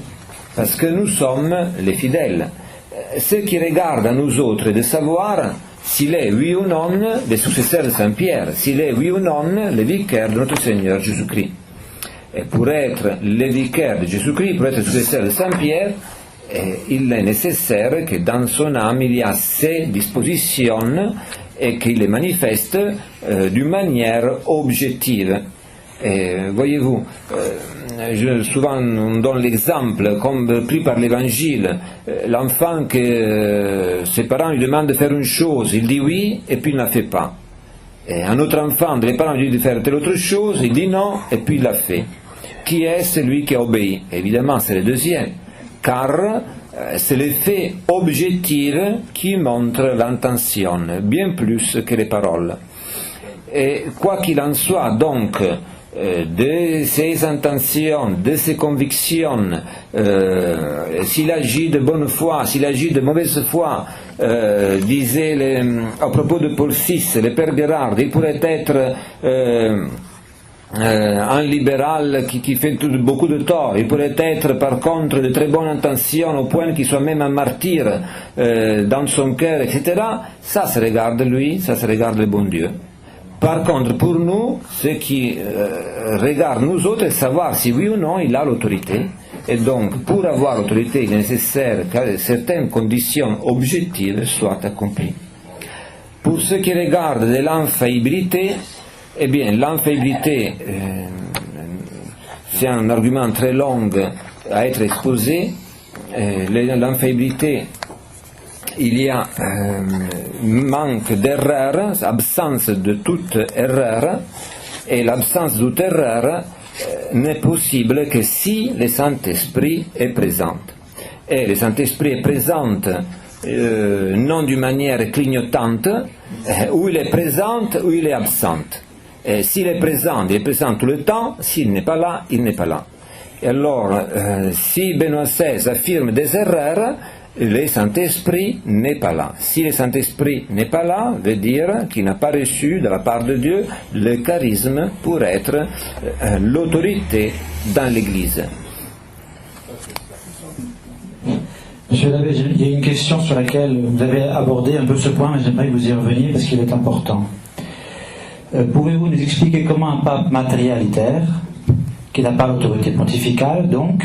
parce que nous sommes les fidèles. Ce qui regarde à nous autres est de savoir s'il est oui ou non le successeur de Saint-Pierre, s'il est oui ou non le vicaire de notre Seigneur Jésus-Christ. Et pour être le vicaire de Jésus-Christ, pour être le successeur de Saint-Pierre, il est nécessaire que dans son âme il y a ses dispositions et qu'il les manifeste d'une manière objective. Et voyez-vous, souvent on donne l'exemple, comme pris par l'Évangile, l'enfant que ses parents lui demandent de faire une chose, il dit oui et puis il ne la fait pas. Et un autre enfant, les parents lui disent de faire telle autre chose, il dit non et puis il la fait. Qui est celui qui obéit? Évidemment c'est le deuxième, car c'est le fait objectif qui montre l'intention, bien plus que les paroles. Et quoi qu'il en soit donc, de ses intentions, de ses convictions, s'il agit de bonne foi, s'il agit de mauvaise foi, disait à propos de Paul VI, le père Guérard, il pourrait être un libéral qui fait beaucoup de tort, il pourrait être par contre de très bonnes intentions au point qu'il soit même un martyr dans son cœur, etc. Ça se regarde lui, ça se regarde le bon Dieu. Par contre, pour nous, ce qui regarde nous autres, est savoir si oui ou non il a l'autorité. Et donc, pour avoir l'autorité, il est nécessaire que certaines conditions objectives soient accomplies. Pour ce qui regarde de l'infaillibilité, eh bien, l'infaillibilité, c'est un argument très long à être exposé. L'infaillibilité, il y a manque d'erreur, absence de toute erreur, et l'absence de toute erreur n'est possible que si le Saint-Esprit est présent. Et le Saint-Esprit est présent non d'une manière clignotante, où il est présent, où il est absent. Et s'il est présent, il est présent tout le temps, s'il n'est pas là, il n'est pas là. Et alors, si Benoît XVI affirme des erreurs, le Saint-Esprit n'est pas là. Si le Saint-Esprit n'est pas là, veut dire qu'il n'a pas reçu de la part de Dieu le charisme pour être l'autorité dans l'Église. Monsieur l'abbé, il y a une question sur laquelle vous avez abordé un peu ce point, mais j'aimerais que vous y reveniez parce qu'il est important. Pouvez-vous nous expliquer comment un pape matérialitaire, qui n'a pas l'autorité pontificale donc,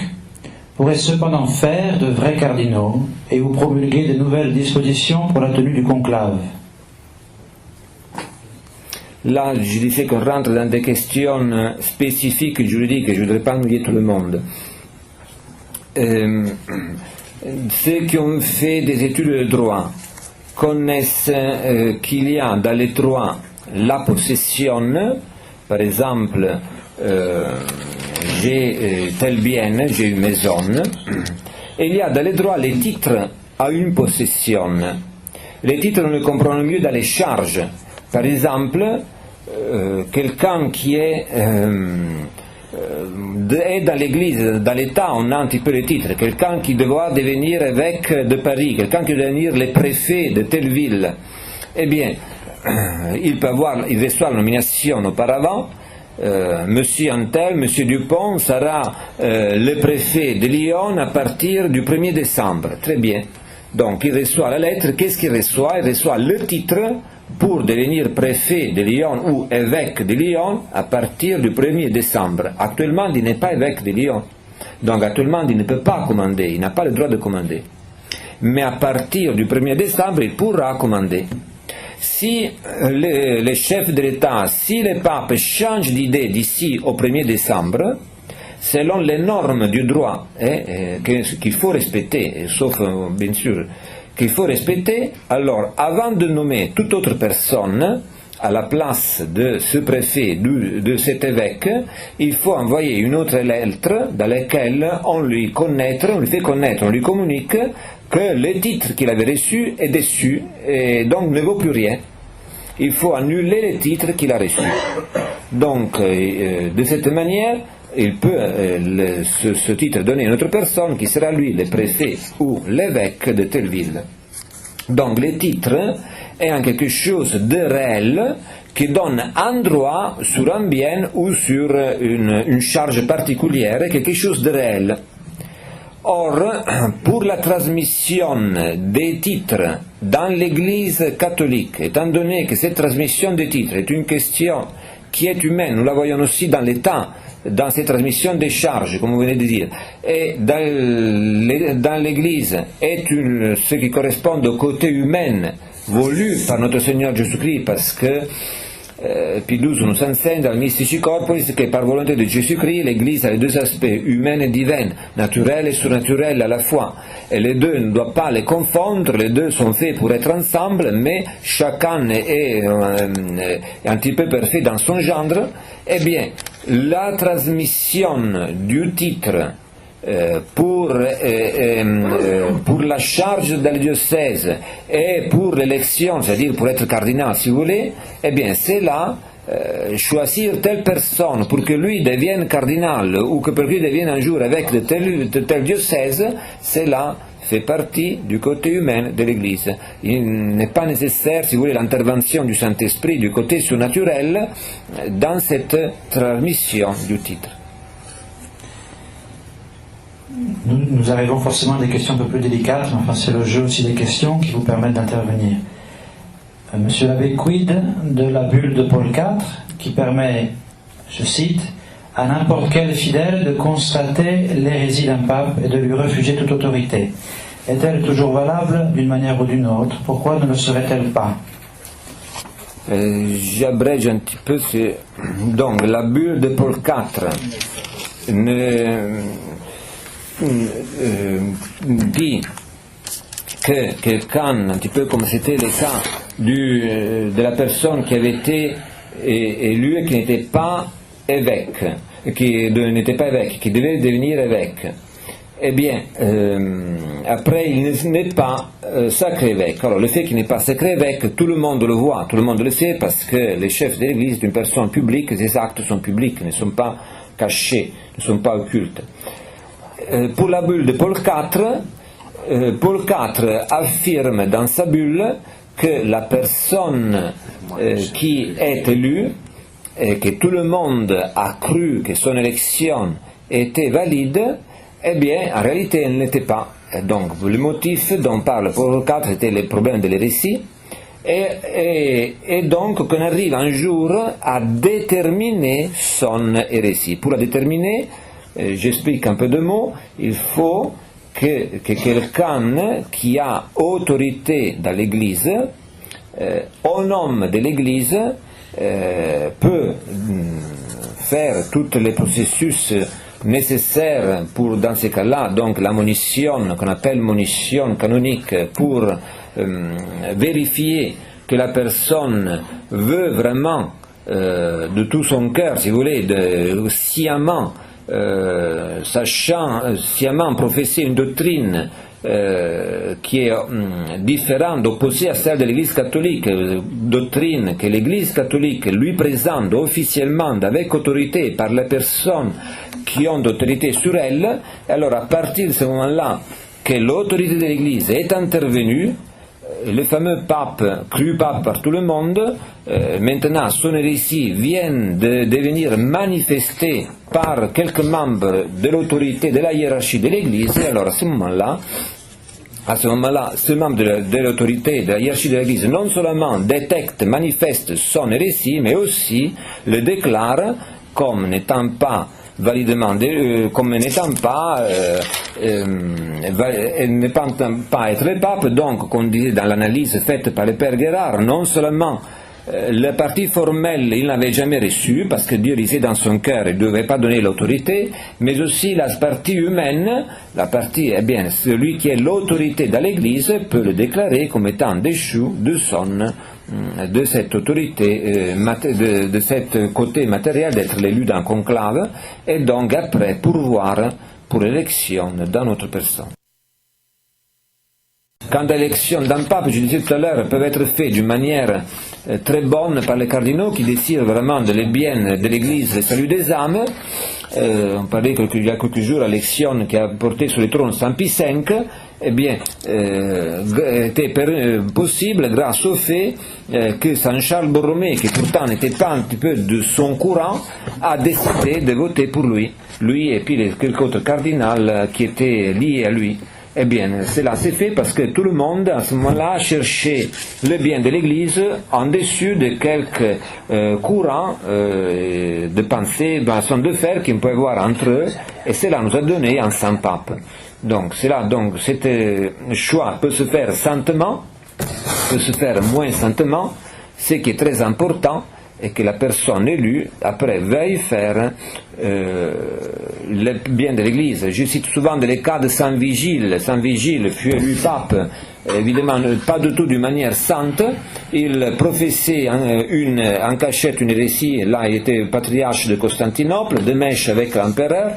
pourraient cependant faire de vrais cardinaux et ou promulguer de nouvelles dispositions pour la tenue du conclave. Là, je disais qu'on rentre dans des questions spécifiques juridiques et je ne voudrais pas ennuyer tout le monde. Ceux qui ont fait des études de droit connaissent qu'il y a dans les droits la possession, par exemple, j'ai tel bien, j'ai une maison, et il y a dans les droits les titres à une possession. Les titres, on les comprend mieux dans les charges. Par exemple, quelqu'un qui est dans l'église, dans l'État, on a un petit peu les titres. Quelqu'un qui doit devenir évêque de Paris, quelqu'un qui doit devenir le préfet de telle ville, eh bien, il reçoit la nomination auparavant. Monsieur Antel, Monsieur Dupont sera le préfet de Lyon à partir du 1er décembre. Très bien. Donc il reçoit la lettre. Qu'est-ce qu'il reçoit? Il reçoit le titre pour devenir préfet de Lyon ou évêque de Lyon à partir du 1er décembre. Actuellement, il n'est pas évêque de Lyon. Donc actuellement, il ne peut pas commander. Il n'a pas le droit de commander. Mais à partir du 1er décembre, il pourra commander. Si les chefs de l'État, si le pape change d'idée d'ici au 1er décembre, selon les normes du droit qu'il faut respecter, sauf bien sûr qu'il faut respecter, alors avant de nommer toute autre personne à la place de ce préfet, de cet évêque, il faut envoyer une autre lettre dans laquelle on lui fait connaître, on lui communique que le titre qu'il avait reçu est déçu et donc ne vaut plus rien. Il faut annuler le titre qu'il a reçu. Donc, de cette manière, il peut ce titre donner à une autre personne qui sera lui le préfet ou l'évêque de telle ville. Donc, le titre est en quelque chose de réel qui donne un droit sur un bien ou sur une charge particulière, quelque chose de réel. Or, pour la transmission des titres dans l'Église catholique, étant donné que cette transmission des titres est une question qui est humaine, nous la voyons aussi dans l'État, dans cette transmission des charges, comme vous venez de dire, et dans l'Église est ce qui correspond au côté humain voulu par notre Seigneur Jésus-Christ, parce que Pie XII nous enseigne dans le Mystici Corporis que par volonté de Jésus-Christ, l'Église a les deux aspects, humain et divin, naturel et surnaturel à la fois. Et les deux ne doivent pas les confondre, les deux sont faits pour être ensemble, mais chacun est un petit peu parfait dans son genre. Eh bien, la transmission du titre pour la charge dans le diocèse et pour l'élection, c'est-à-dire pour être cardinal si vous voulez, eh bien c'est là choisir telle personne pour que lui devienne cardinal ou que pour lui devienne un jour évêque de tel diocèse, c'est là fait partie du côté humain de l'Église. Il n'est pas nécessaire, si vous voulez, l'intervention du Saint-Esprit du côté surnaturel dans cette transmission du titre. Nous arrivons forcément à des questions un peu plus délicates, mais enfin c'est le jeu aussi des questions qui vous permettent d'intervenir. Monsieur l'abbé, quid de la bulle de Paul IV qui permet, je cite, à n'importe quel fidèle de constater l'hérésie d'un pape et de lui refuser toute autorité? Est-elle toujours valable d'une manière ou d'une autre? Pourquoi ne le serait-elle pas? J'abrège un petit peu. Donc la bulle de Paul IV dit que quelqu'un, un petit peu comme c'était le cas de la personne qui avait été élue et qui n'était pas évêque, qui devait devenir évêque, eh bien, après il n'est pas sacré évêque. Alors le fait qu'il n'est pas sacré évêque, tout le monde le voit, tout le monde le sait, parce que les chefs de l'Église, une personne publique, ses actes sont publics, ne sont pas cachés, ne sont pas occultes. Pour la bulle de Paul IV, Paul IV affirme dans sa bulle que la personne qui est élue, et que tout le monde a cru que son élection était valide, eh bien, en réalité, elle n'était pas. Et donc, le motif dont parle Paul IV était le problème de l'hérésie, et donc qu'on arrive un jour à déterminer son hérésie. Pour la déterminer, j'explique un peu de mots, il faut que quelqu'un qui a autorité dans l'Église, au nom de l'Église, peut faire tous les processus nécessaires pour, dans ces cas-là, donc la monition, qu'on appelle monition canonique, pour vérifier que la personne veut vraiment de tout son cœur, si vous voulez, sciemment professer une doctrine qui est différente, opposée à celle de l'Église catholique, doctrine que l'Église catholique lui présente officiellement avec autorité par les personnes qui ont d'autorité sur elle. Alors à partir de ce moment-là que l'autorité de l'Église est intervenue, le fameux pape, cru pape par tout le monde, maintenant son hérésie vient de devenir manifestée par quelques membres de l'autorité, de la hiérarchie de l'Église, et alors à ce moment-là, ce membre de l'autorité, de la hiérarchie de l'Église, non seulement détecte, manifeste son hérésie, mais aussi le déclare comme n'étant pas validement, comme n'étant pas être le pape. Donc, comme on disait dans l'analyse faite par le père Guérard, non seulement la partie formelle, il n'avait jamais reçu, parce que Dieu disait dans son cœur, il ne devait pas donner l'autorité, mais aussi la partie humaine, celui qui est l'autorité dans l'Église peut le déclarer comme étant déchu de cette autorité, de cet côté matériel d'être l'élu d'un conclave, et donc après pourvoir pour l'élection dans notre personne. Quant à l'élection d'un pape, je disais tout à l'heure, peuvent être faits d'une manière très bonne par les cardinaux qui désirent vraiment de le bien de l'Église, le salut des âmes. On parlait il y a quelques jours à l'élection qui a porté sur le trône Saint Pie V, était possible grâce au fait que Saint Charles Borromée, qui pourtant n'était pas un petit peu de son courant, a décidé de voter pour lui et puis quelques autres cardinals qui étaient liés à lui. Eh bien, cela s'est fait parce que tout le monde, à ce moment-là, cherchait le bien de l'Église en dessus de quelques courants de pensée, façon de faire qu'ils pouvaient voir entre eux, et cela nous a donné un saint pape. Donc, cet choix peut se faire saintement, peut se faire moins saintement. Ce qui est très important est que la personne élue, après, veuille faire le bien de l'Église. Je cite souvent les cas de Saint Vigile. Saint Vigile fut élu pape, évidemment pas du tout d'une manière sainte. Il professait en cachette une hérésie. Là, il était patriarche de Constantinople, de mèche avec l'empereur.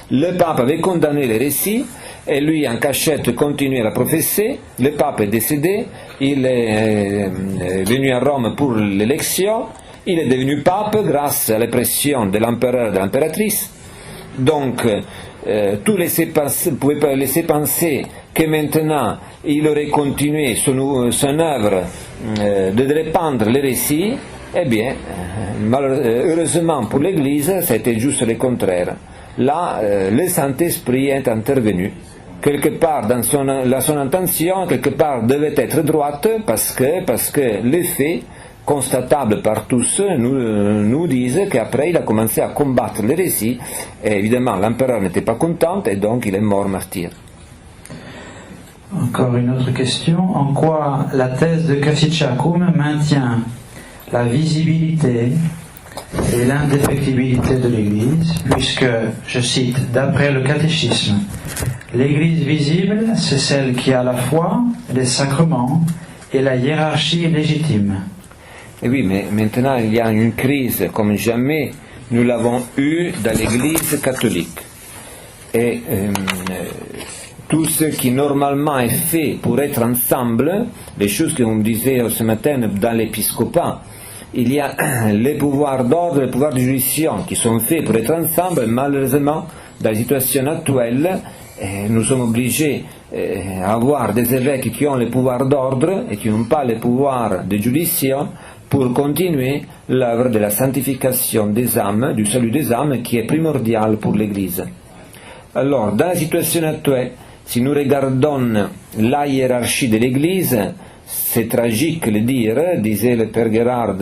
Le pape avait condamné l'hérésie, et lui, en cachette, continuait à la professer. Le pape est décédé, il est venu à Rome pour l'élection. Il est devenu pape grâce à la pression de l'empereur et de l'impératrice. Donc, tout pouvait pas laisser penser que maintenant il aurait continué son œuvre de répandre l'hérésie. Eh bien, heureusement pour l'Église, c'était juste le contraire. Là, le Saint-Esprit est intervenu. Quelque part, dans son intention, quelque part devait être droite, parce que les faits constatable par tous nous disent qu'après il a commencé à combattre l'hérésie, et évidemment l'empereur n'était pas content et donc il est mort martyr. Encore une autre question. En quoi la thèse de Cassicciacum maintient la visibilité et l'indéfectibilité de l'Église, puisque, je cite, d'après le catéchisme, l'Église visible, c'est celle qui a la foi, les sacrements et la hiérarchie légitime. Et oui, mais maintenant il y a une crise comme jamais nous l'avons eue dans l'Église catholique. Et tout ce qui normalement est fait pour être ensemble, les choses que vous me disiez ce matin dans l'épiscopat, il y a les pouvoirs d'ordre, les pouvoirs de juridiction qui sont faits pour être ensemble. Malheureusement, dans la situation actuelle, nous sommes obligés d'avoir des évêques qui ont les pouvoirs d'ordre et qui n'ont pas les pouvoirs de juridiction pour continuer l'œuvre de la sanctification des âmes, du salut des âmes, qui est primordial pour l'Église. Alors, dans la situation actuelle, si nous regardons la hiérarchie de l'Église, c'est tragique de le dire, disait le père Guérard,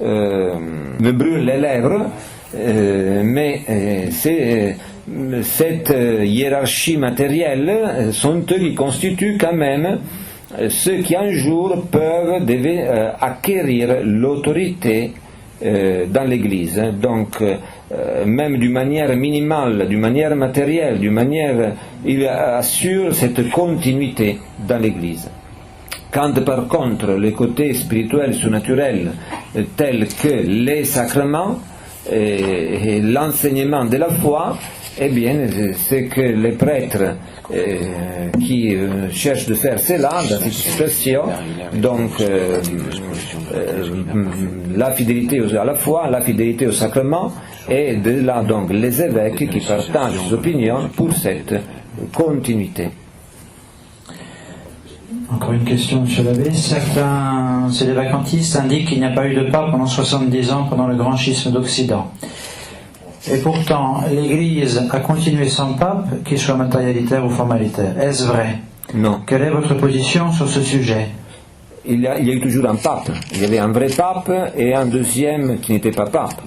me brûle les lèvres, mais cette hiérarchie matérielle sont eux qui constituent quand même ceux qui un jour peuvent acquérir l'autorité dans l'Église. Donc, même d'une manière minimale, d'une manière matérielle, il assure cette continuité dans l'Église. Quand par contre les côtés spirituels, surnaturels, tels que les sacrements et l'enseignement de la foi, eh bien, c'est que les prêtres qui cherchent de faire cela dans cette situation, donc la fidélité à la foi, la fidélité au sacrement, et de là donc les évêques qui partagent les opinions pour cette continuité. Encore une question, M. l'abbé. Certains sédévacantistes indiquent qu'il n'y a pas eu de pape pendant 70 ans pendant le grand schisme d'Occident. Et pourtant, l'Église a continué sans pape, qu'il soit matérialitaire ou formalitaire. Est-ce vrai? Non. Quelle est votre position sur ce sujet? Il y a eu toujours un pape. Il y avait un vrai pape et un deuxième qui n'était pas pape.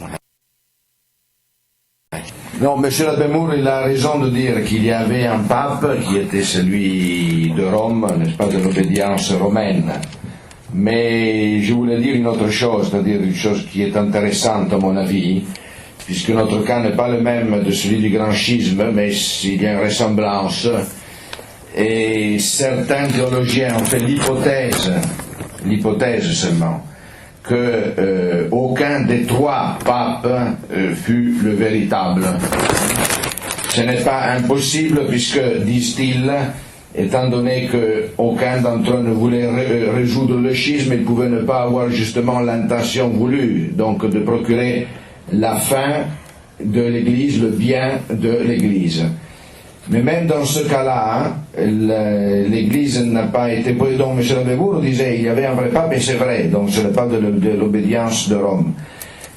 Non, M. Labemour, il a raison de dire qu'il y avait un pape qui était celui de Rome, n'est-ce pas, de l'obédience romaine. Mais je voulais dire une autre chose, c'est-à-dire une chose qui est intéressante à mon avis, puisque notre cas n'est pas le même de celui du grand schisme, mais il y a une ressemblance. Et certains théologiens ont fait l'hypothèse seulement, que aucun des trois papes fut le véritable. Ce n'est pas impossible puisque, disent-ils, étant donné qu'aucun d'entre eux ne voulait résoudre le schisme, ils pouvaient ne pas avoir justement l'intention voulue, donc de procurer la fin de l'Église, le bien de l'Église. Mais même dans ce cas-là, l'Église n'a pas été... Donc M. Labemour disait il y avait un vrai pape, et c'est vrai, donc ce n'est pas de l'obédience de Rome.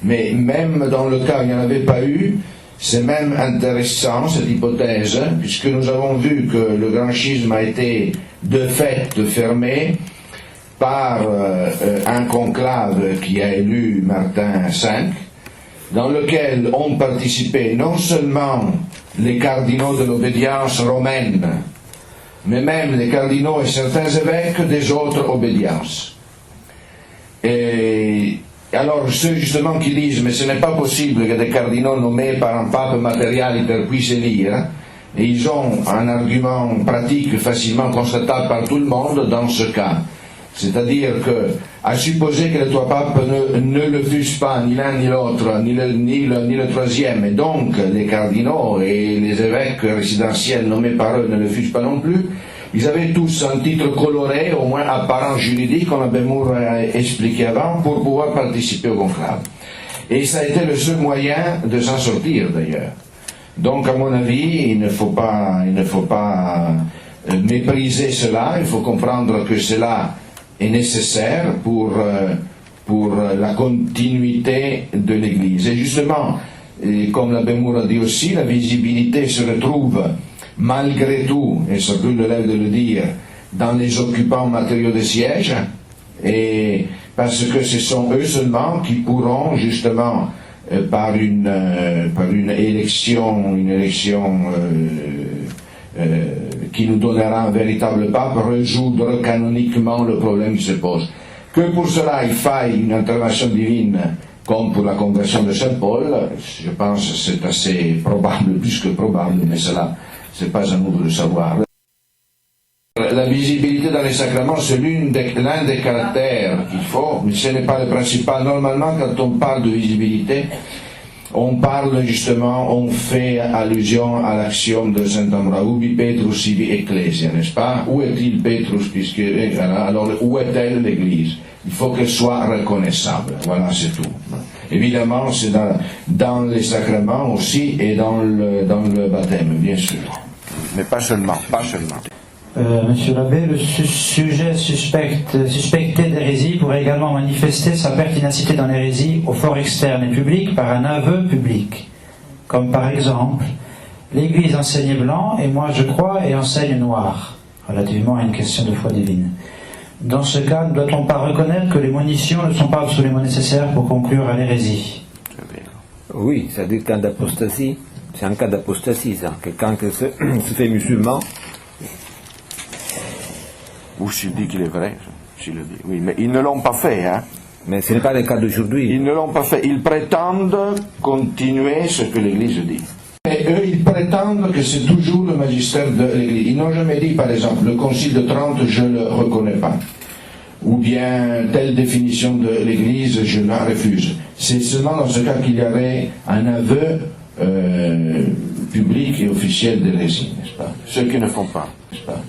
Mais même dans le cas où il n'y en avait pas eu, c'est même intéressant cette hypothèse, puisque nous avons vu que le grand schisme a été de fait fermé par un conclave qui a élu Martin V, dans lequel ont participé non seulement les cardinaux de l'obédience romaine, mais même les cardinaux et certains évêques des autres obédiences. Et alors ceux justement qui disent mais ce n'est pas possible que des cardinaux nommés par un pape matérialitaire puissent élire, et ils ont un argument pratique facilement constatable par tout le monde dans ce cas. C'est-à-dire que, à supposer que les trois papes ne le fussent pas, ni l'un ni l'autre, ni le troisième, et donc les cardinaux et les évêques résidentiels nommés par eux ne le fussent pas non plus, ils avaient tous un titre coloré, au moins apparent juridique, comme Labemour a expliqué avant, pour pouvoir participer au conclave. Et ça a été le seul moyen de s'en sortir d'ailleurs. Donc à mon avis, il ne faut pas mépriser cela, il faut comprendre que cela est nécessaire pour la continuité de l'Église. Et justement, comme Labemour a dit aussi, la visibilité se retrouve malgré tout, et ça brûle les lèvres de le dire, dans les occupants matériaux des sièges, et parce que ce sont eux seulement qui pourront justement par une élection qui nous donnera un véritable pape, résoudre canoniquement le problème qui se pose. Que pour cela il faille une intervention divine, comme pour la conversion de Saint Paul, je pense que c'est assez probable, plus que probable, mais cela, c'est pas à nous de le savoir. La visibilité dans les sacrements, c'est l'un des caractères qu'il faut, mais ce n'est pas le principal. Normalement, quand on parle de visibilité, on parle justement, on fait allusion à l'axiome de saint Ambroise, ubi Petrus sibi ecclesia, n'est-ce pas? Où est-il Petrus, puisque, alors où est-elle l'Église? Il faut qu'elle soit reconnaissable, voilà, c'est tout. Évidemment, c'est dans les sacrements aussi et dans le baptême, bien sûr. Mais pas seulement. Monsieur l'abbé, le sujet suspecté d'hérésie pourrait également manifester sa pertinacité dans l'hérésie au fort externe et public par un aveu public. Comme par exemple, l'Église enseigne blanc et moi je crois et enseigne noir, relativement à une question de foi divine. Dans ce cas, ne doit-on pas reconnaître que les monitions ne sont pas absolument nécessaires pour conclure à l'hérésie? Oui, c'est-à-dire qu'en d'apostasie, C'est un cas d'apostasie, ça. Quelqu'un qui se fait musulman. Ou s'il dit qu'il est vrai, s'il le dit. Oui, mais ils ne l'ont pas fait, hein. Mais ce n'est pas le cas d'aujourd'hui. Ils ne l'ont pas fait. Ils prétendent continuer ce que l'Église dit. Et eux, ils prétendent que c'est toujours le magistère de l'Église. Ils n'ont jamais dit, par exemple, le Concile de Trente, je ne le reconnais pas. Ou bien, telle définition de l'Église, je la refuse. C'est seulement dans ce cas qu'il y aurait un aveu public et officiel d'hérésie, n'est-ce pas? Ceux qui ne font pas, n'est-ce pas?